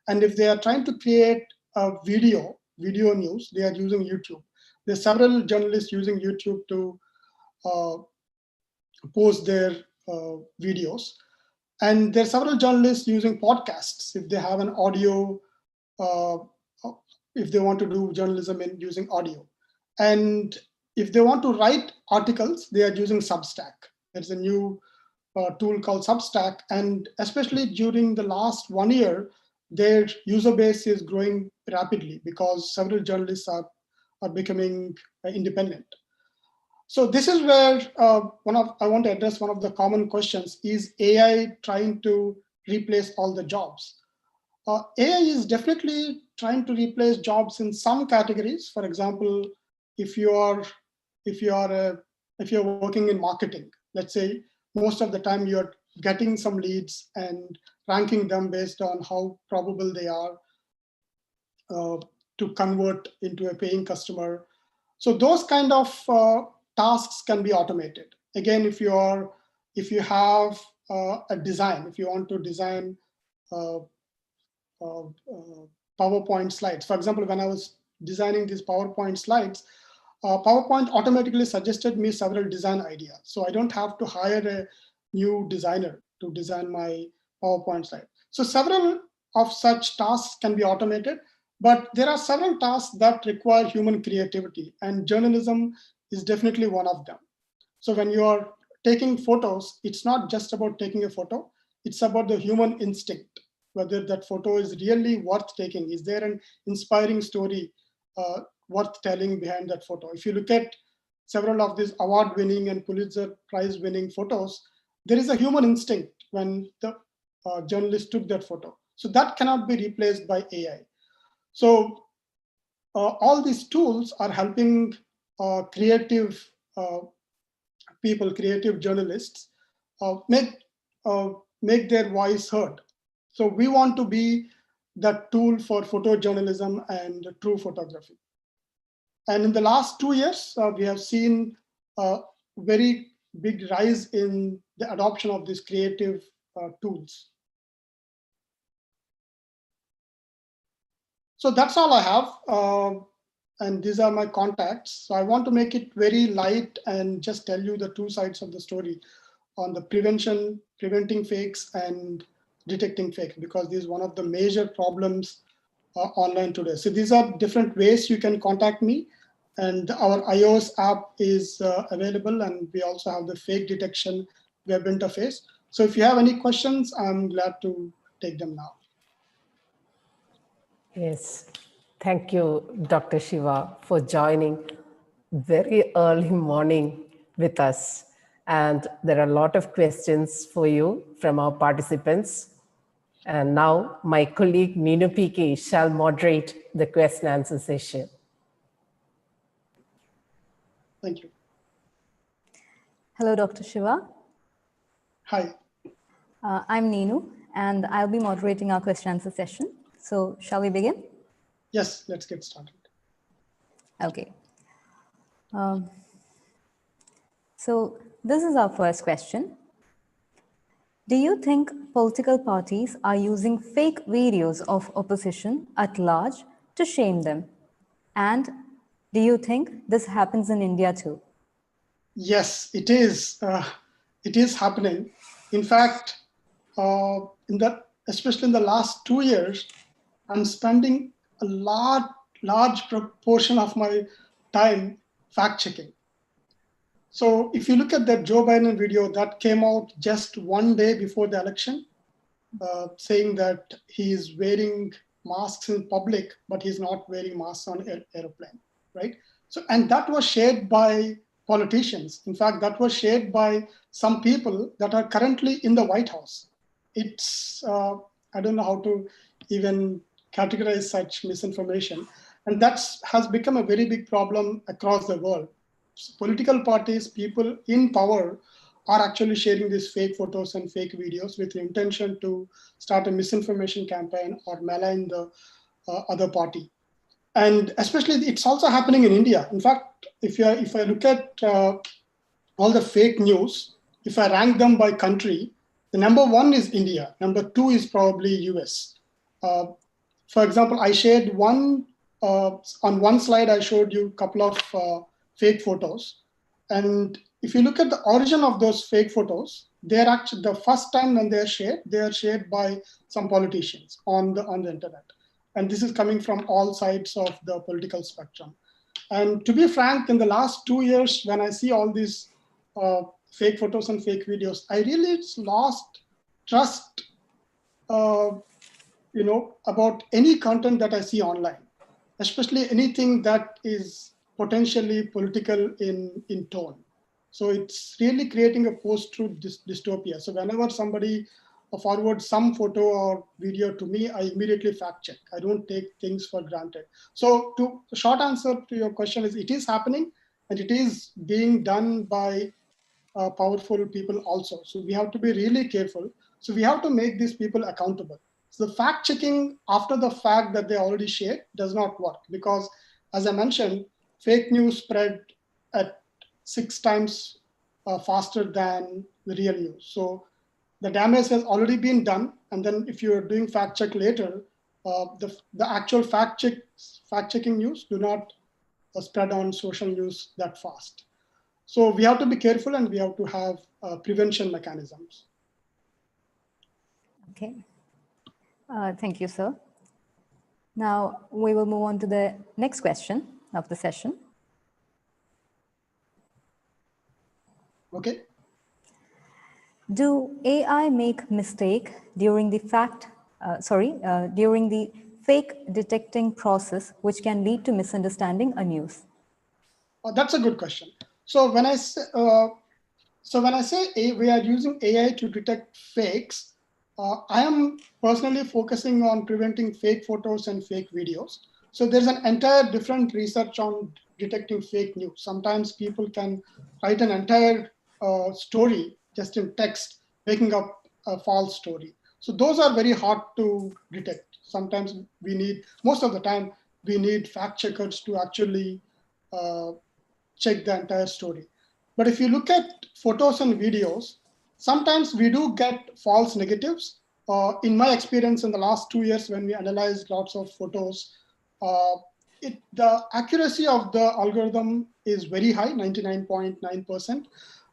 And if they are trying to create a video news, they are using YouTube. There's several journalists using YouTube to post their videos. And there are several journalists using podcasts if they have an audio, if they want to do journalism using audio. And if they want to write articles, they are using Substack. There's a new tool called Substack. And especially during the last 1 year, their user base is growing rapidly because several journalists are becoming independent. So this is where I want to address one of the common questions: is AI trying to replace all the jobs? AI is definitely trying to replace jobs in some categories. For example, if you're working in marketing, let's say most of the time you're getting some leads and ranking them based on how probable they are to convert into a paying customer. So those kind of tasks can be automated. Again, if you have a design, if you want to design PowerPoint slides. For example, when I was designing these PowerPoint slides, PowerPoint automatically suggested me several design ideas. So I don't have to hire a new designer to design my PowerPoint slide. So several of such tasks can be automated, but there are several tasks that require human creativity, and journalism is definitely one of them. So when you are taking photos, it's not just about taking a photo, it's about the human instinct, whether that photo is really worth taking. Is there an inspiring story worth telling behind that photo? If you look at several of these award-winning and Pulitzer Prize-winning photos, there is a human instinct when the journalist took that photo. So that cannot be replaced by AI. So all these tools are helping creative people, creative journalists, make their voice heard. So we want to be the tool for photojournalism and true photography. And in the last 2 years, we have seen a very big rise in the adoption of these creative tools. So that's all I have. And these are my contacts. So I want to make it very light and just tell you the two sides of the story on the preventing fakes and detecting fakes, because this is one of the major problems online today. So these are different ways you can contact me. And our iOS app is available, and we also have the fake detection web interface. So if you have any questions, I'm glad to take them now. Yes, thank you, Dr. Shiva, for joining very early morning with us. And there are a lot of questions for you from our participants. And now my colleague Neenu PK shall moderate the question and answer session. Thank you. Hello, Dr. Shiva. Hi. I'm Neenu, and I'll be moderating our question answer session. So shall we begin? Yes, let's get started. Okay. So this is our first question. Do you think political parties are using fake videos of opposition at large to shame them? And do you think this happens in India too? Yes, it is. It is happening. In fact, especially in the last 2 years, I'm spending a large proportion of my time fact checking. So if you look at that Joe Biden video that came out just one day before the election, saying that he is wearing masks in public, but he's not wearing masks on airplane, right? So, and that was shared by politicians. In fact, that was shared by some people that are currently in the White House. It's, I don't know how to even categorize such misinformation. And that has become a very big problem across the world. Political parties, people in power are actually sharing these fake photos and fake videos with the intention to start a misinformation campaign or malign the other party. And especially it's also happening in India. In fact, if I look at all the fake news, if I rank them by country, the number one is India. Number two is probably US. For example, I shared on one slide, I showed you a couple of fake photos. And if you look at the origin of those fake photos, they're actually the first time when they are shared by some politicians on the internet. And this is coming from all sides of the political spectrum. And to be frank, in the last 2 years, when I see all these fake photos and fake videos, I really lost trust, about any content that I see online, especially anything that is potentially political in tone. So it's really creating a post-truth dystopia. So whenever somebody forwards some photo or video to me, I immediately fact check. I don't take things for granted. So the short answer to your question is it is happening, and it is being done by powerful people also. So we have to be really careful. So we have to make these people accountable. So the fact checking after the fact that they already shared does not work, because as I mentioned, fake news spread at 6 times faster than the real news. So the damage has already been done. And then if you're doing fact check later, the actual fact checking news do not spread on social news that fast. So we have to be careful, and we have to have prevention mechanisms. Okay. Thank you, sir. Now we will move on to the next question of the session. Okay. Do AI make mistake during the during the fake detecting process, which can lead to misunderstanding a news? That's a good question. So when I say, we are using AI to detect fakes, I am personally focusing on preventing fake photos and fake videos. So there's an entire different research on detecting fake news. Sometimes people can write an entire story just in text, making up a false story. So those are very hard to detect. Sometimes most of the time, we need fact checkers to actually check the entire story. But if you look at photos and videos, sometimes we do get false negatives. In my experience in the last 2 years, when we analyzed lots of photos, the accuracy of the algorithm is very high, 99.9%.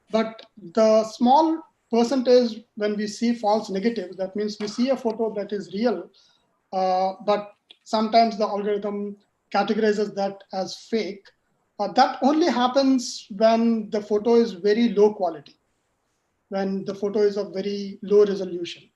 But the small percentage when we see false negatives, that means we see a photo that is real, but sometimes the algorithm categorizes that as fake. That only happens when the photo is very low quality, when the photo is of very low resolution.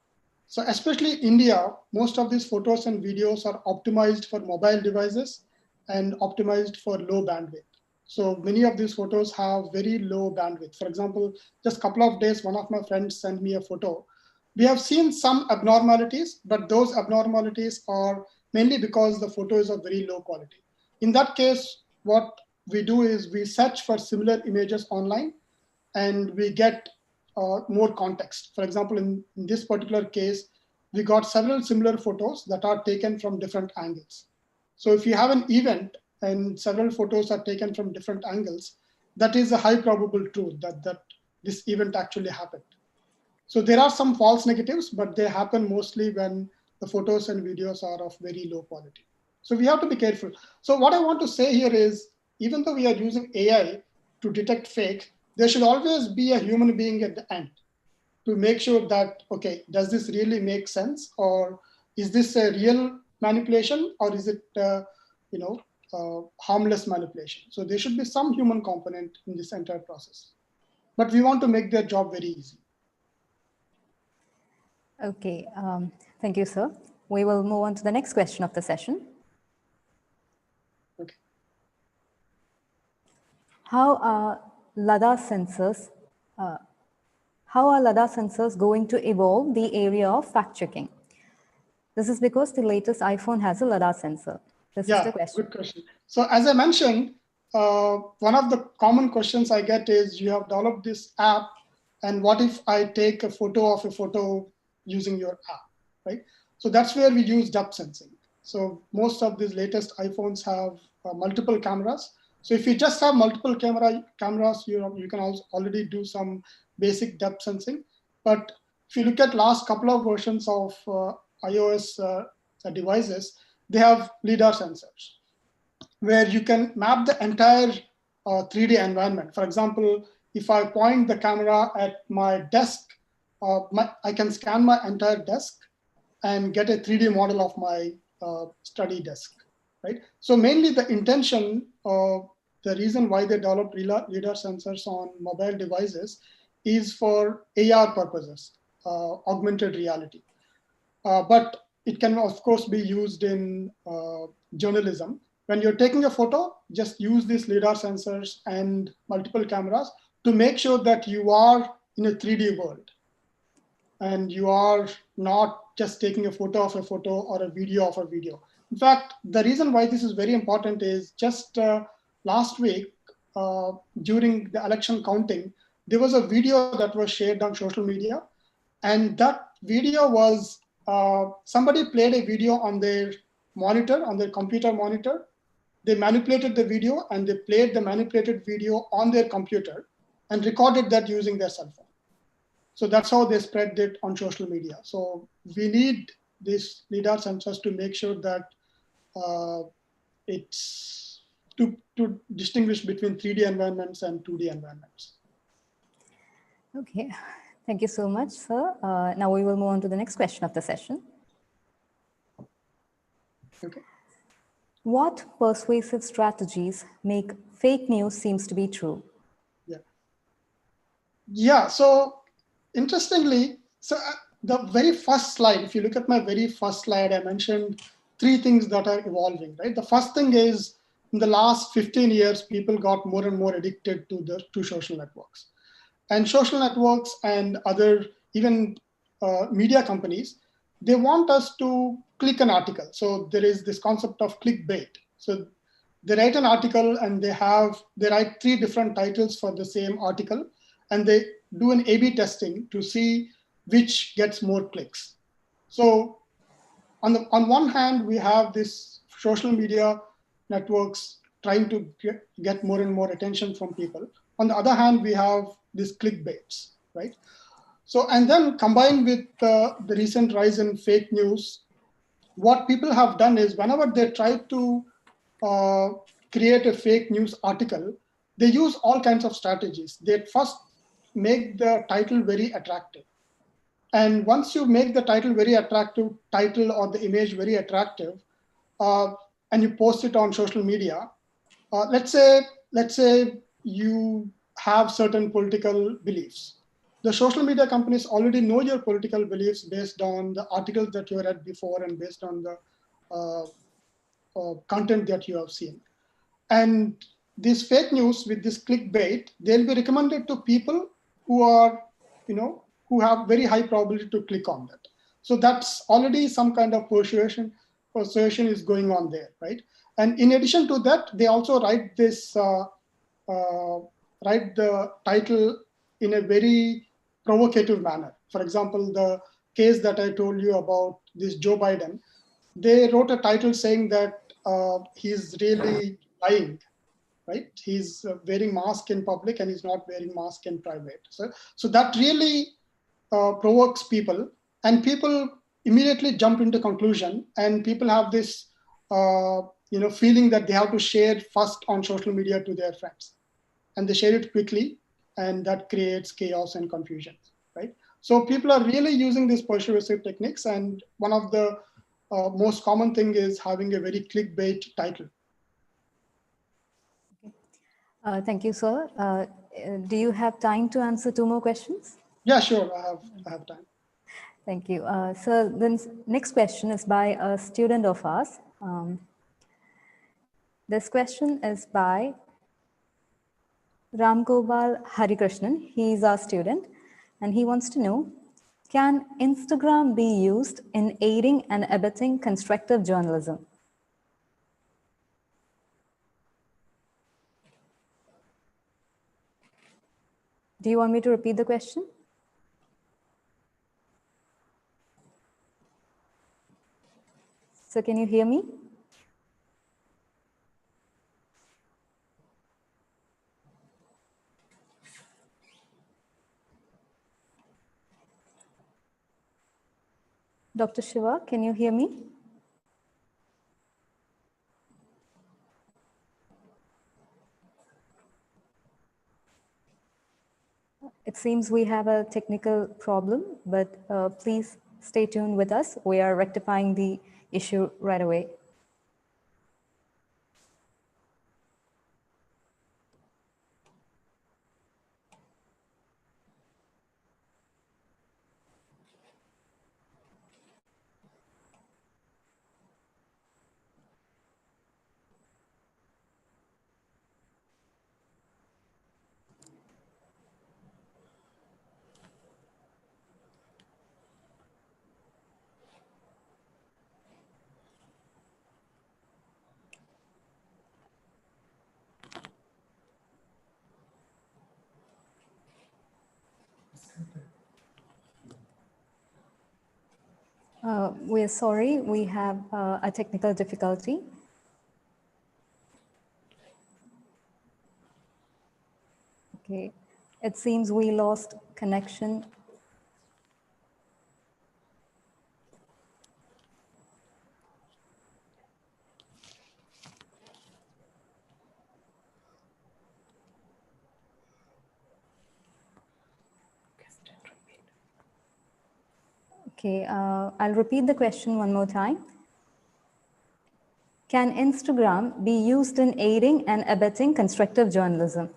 So especially India, most of these photos and videos are optimized for mobile devices and optimized for low bandwidth. So many of these photos have very low bandwidth. For example, just a couple of days, one of my friends sent me a photo. We have seen some abnormalities, but those abnormalities are mainly because the photo is of very low quality. In that case, what we do is we search for similar images online and we get more context. For example, in this particular case, we got several similar photos that are taken from different angles. So if you have an event and several photos are taken from different angles, that is a high probable truth that this event actually happened. So there are some false negatives, but they happen mostly when the photos and videos are of very low quality. So we have to be careful. So what I want to say here is, even though we are using AI to detect fake, there should always be a human being at the end to make sure that, okay, does this really make sense? Or is this a real manipulation? Or is it, harmless manipulation? So there should be some human component in this entire process. But we want to make their job very easy. Okay, thank you, sir. We will move on to the next question of the session. Okay. How are LiDAR sensors going to evolve the area of fact checking? This is because the latest iPhone has a LiDAR sensor. This is the question. Good question. So as I mentioned, one of the common questions I get is, you have developed this app, and what if I take a photo of a photo using your app, right? So that's where we use depth sensing. So most of these latest iPhones have multiple cameras. So if you just have multiple cameras, you can also already do some basic depth sensing. But if you look at last couple of versions of iOS devices, they have LiDAR sensors where you can map the entire 3D environment. For example, if I point the camera at my desk, I can scan my entire desk and get a 3D model of my study desk, right? So mainly the intention, the reason why they developed LiDAR sensors on mobile devices is for AR purposes, augmented reality. But it can, of course, be used in journalism. When you're taking a photo, just use these LiDAR sensors and multiple cameras to make sure that you are in a 3D world and you are not just taking a photo of a photo or a video of a video. In fact, the reason why this is very important is just last week during the election counting, there was a video that was shared on social media. And that video was, somebody played a video on their monitor, on their computer monitor. They manipulated the video and they played the manipulated video on their computer and recorded that using their cell phone. So that's how they spread it on social media. So we need these LiDAR sensors to make sure that it's to distinguish between 3D environments and 2D environments. Okay, thank you so much, sir. Now we will move on to the next question of the session. Okay. What persuasive strategies make fake news seems to be true? Yeah. Yeah, so interestingly, so the very first slide, if you look at my very first slide, I mentioned three things that are evolving, right? The first thing is in the last 15 years, people got more and more addicted to social networks. And social networks and other even media companies, they want us to click an article. So there is this concept of clickbait. So they write an article and they write three different titles for the same article, and they do an A/B testing to see which gets more clicks. So on one hand, we have this social media networks trying to get more and more attention from people. On the other hand, we have these clickbaits, right? So, and then combined with the recent rise in fake news, what people have done is whenever they try to create a fake news article, they use all kinds of strategies. They first make the title very attractive. And once you make the title very attractive, title or the image very attractive, and you post it on social media, let's say you have certain political beliefs. The social media companies already know your political beliefs based on the articles that you read before and based on the content that you have seen. And this fake news with this clickbait, they'll be recommended to people who are, who have very high probability to click on that. So that's already some kind of persuasion is going on there, right? And in addition to that, they also write the title in a very provocative manner. For example, the case that I told you about this Joe Biden, they wrote a title saying that he's really lying, right? He's wearing mask in public and he's not wearing mask in private. So that really provokes people, and people immediately jump into conclusion, and people have this feeling that they have to share first on social media to their friends, and they share it quickly, and that creates chaos and confusion, right? So people are really using these persuasive techniques, and one of the most common thing is having a very clickbait title. Thank you, sir. Do you have time to answer two more questions? Yeah, sure. I have time. Thank you. So the next question is by a student of ours. This question is by Ramgopal Harikrishnan. He is our student, and he wants to know, can Instagram be used in aiding and abetting constructive journalism? Do you want me to repeat the question? So can you hear me? Dr. Shiva, can you hear me? It seems we have a technical problem, but please stay tuned with us. We are rectifying the issue right away. We're sorry, we have a technical difficulty. Okay, it seems we lost connection. Okay, I'll repeat the question one more time. Can Instagram be used in aiding and abetting constructive journalism?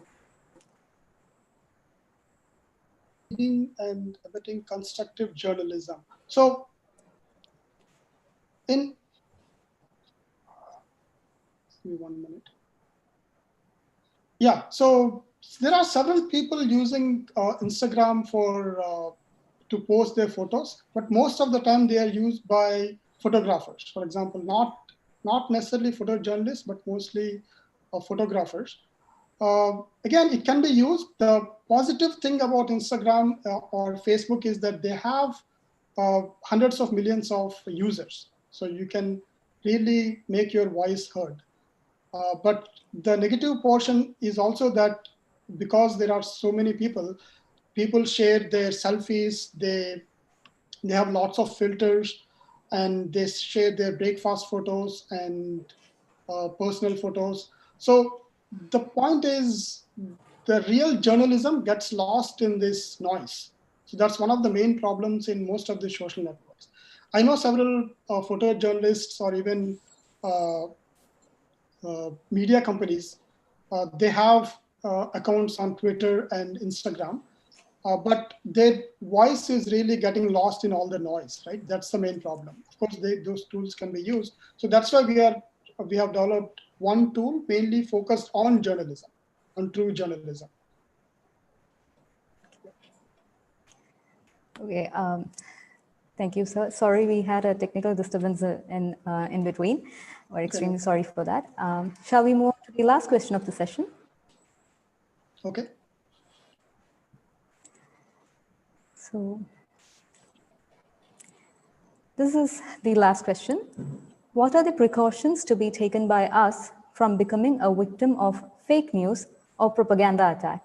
leading and abetting constructive journalism. So give me 1 minute. Yeah, so there are several people using Instagram for to post their photos, but most of the time they are used by photographers. For example, not necessarily photojournalists, but mostly photographers. Again, it can be used. The positive thing about Instagram or Facebook is that they have hundreds of millions of users. So you can really make your voice heard. But the negative portion is also that because there are so many people share their selfies, they have lots of filters, and they share their breakfast photos and personal photos. So the point is the real journalism gets lost in this noise. So that's one of the main problems in most of the social networks. I know several photojournalists or even media companies, they have accounts on Twitter and Instagram, but their voice is really getting lost in all the noise, right? That's the main problem. Of course, those tools can be used. So that's why we have developed one tool mainly focused on journalism, on true journalism. Okay, thank you, sir. Sorry, we had a technical disturbance in between. We're extremely sorry for that. Shall we move on to the last question of the session? Okay. So this is the last question. What are the precautions to be taken by us from becoming a victim of fake news or propaganda attack?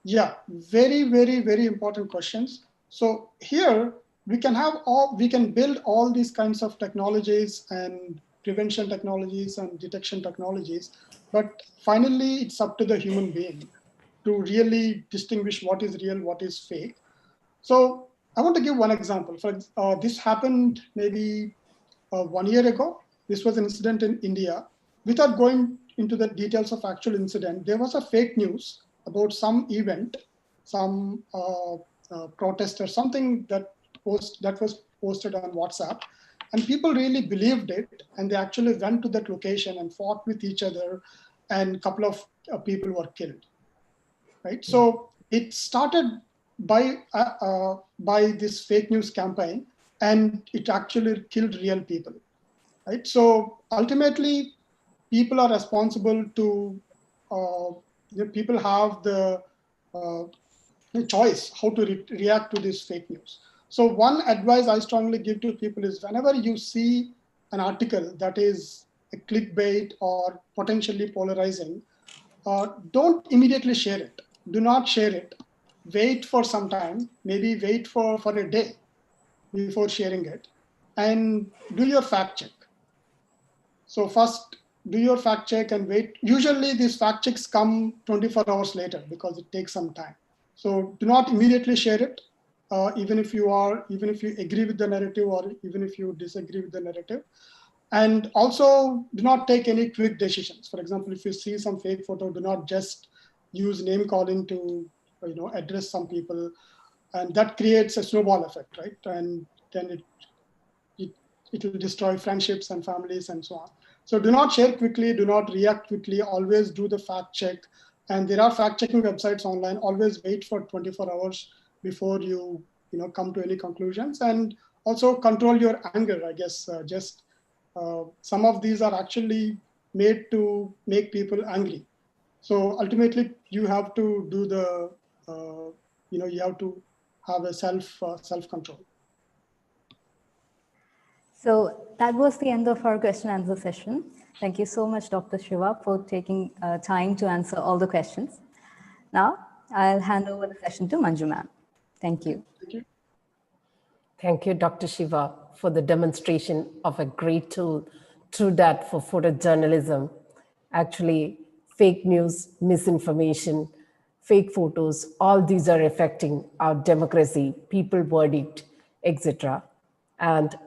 Yeah, very, very, very important questions. So here we can build all these kinds of technologies and prevention technologies and detection technologies, but finally it's up to the human being to really distinguish what is real, what is fake. So I want to give one example. This happened maybe 1 year ago. This was an incident in India. Without going into the details of actual incident, there was a fake news about some event, some protest or something that was posted on WhatsApp, and people really believed it, and they actually went to that location and fought with each other, and a couple of people were killed. Right, so it started by this fake news campaign, and it actually killed real people. Right, so ultimately, people are responsible to. People have the choice how to react to this fake news. So one advice I strongly give to people is whenever you see an article that is a clickbait or potentially polarizing, don't immediately share it. Do not share it. Wait for some time, maybe wait for a day before sharing it, and do your fact check. So first, do your fact check and wait. Usually these fact checks come 24 hours later because it takes some time. So do not immediately share it, even if you agree with the narrative or even if you disagree with the narrative. And also do not take any quick decisions. For example, if you see some fake photo, do not just use name calling to address some people, and that creates a snowball effect, right? And then it will destroy friendships and families and so on. So do not share quickly, do not react quickly, always do the fact check. And there are fact checking websites online. Always wait for 24 hours before you come to any conclusions, and also control your anger. I guess some of these are actually made to make people angry. So ultimately, you have to do the you have to have a self control. So that was the end of our question and answer session. Thank you so much, Dr. Shiva, for taking time to answer all the questions. Now, I'll hand over the session to Manju ma'am. Thank you. Thank you. Thank you, Dr. Shiva, for the demonstration of a great tool, through that for photojournalism. Actually, fake news, misinformation, fake photos, all these are affecting our democracy, people verdict, etc. And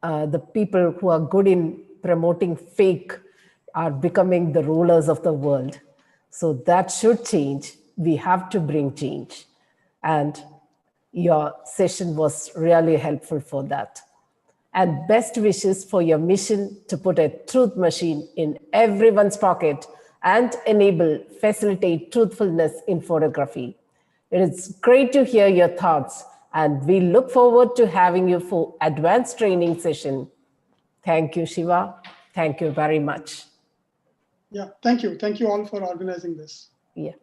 the people who are good in promoting fake are becoming the rulers of the world. So that should change. We have to bring change. And your session was really helpful for that. And best wishes for your mission to put a truth machine in everyone's pocket and facilitate truthfulness in photography. It is great to hear your thoughts, and we look forward to having you for advanced training session. Thank you, Shiva. Thank you very much. Yeah, thank you. Thank you all for organizing this. Yeah.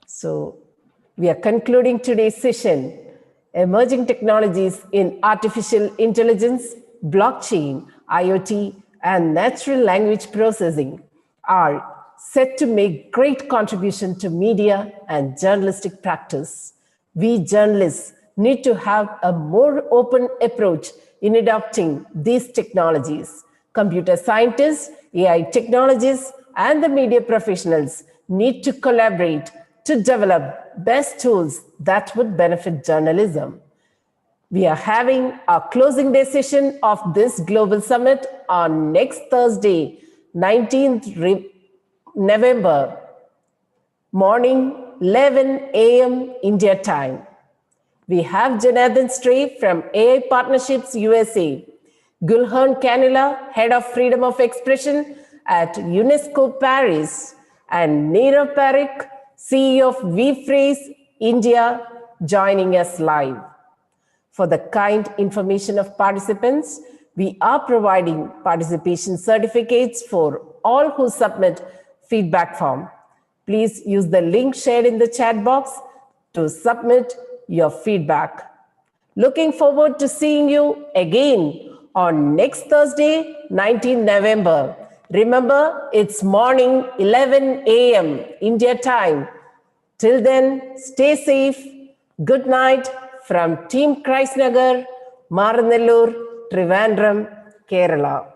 So we are concluding today's session. Emerging technologies in artificial intelligence, blockchain, IoT, and natural language processing are set to make great contribution to media and journalistic practice. We journalists need to have a more open approach in adopting these technologies. Computer scientists, AI technologists, and the media professionals need to collaborate to develop best tools that would benefit journalism. We are having our closing day session of this global summit on next Thursday, 19th November, morning 11 a.m. India time. We have Jonathan Stray from AI Partnerships USA, Gulhan Canula, Head of Freedom of Expression at UNESCO Paris, and Neerav Parekh, CEO of VPhrase India, joining us live. For the kind information of participants, we are providing participation certificates for all who submit feedback form. Please use the link shared in the chat box to submit your feedback. Looking forward to seeing you again on next Thursday, 19 November. Remember, it's morning 11 a.m. India time. Till then, stay safe. Good night from Team Nagar, Maranalloor, Trivandrum, Kerala.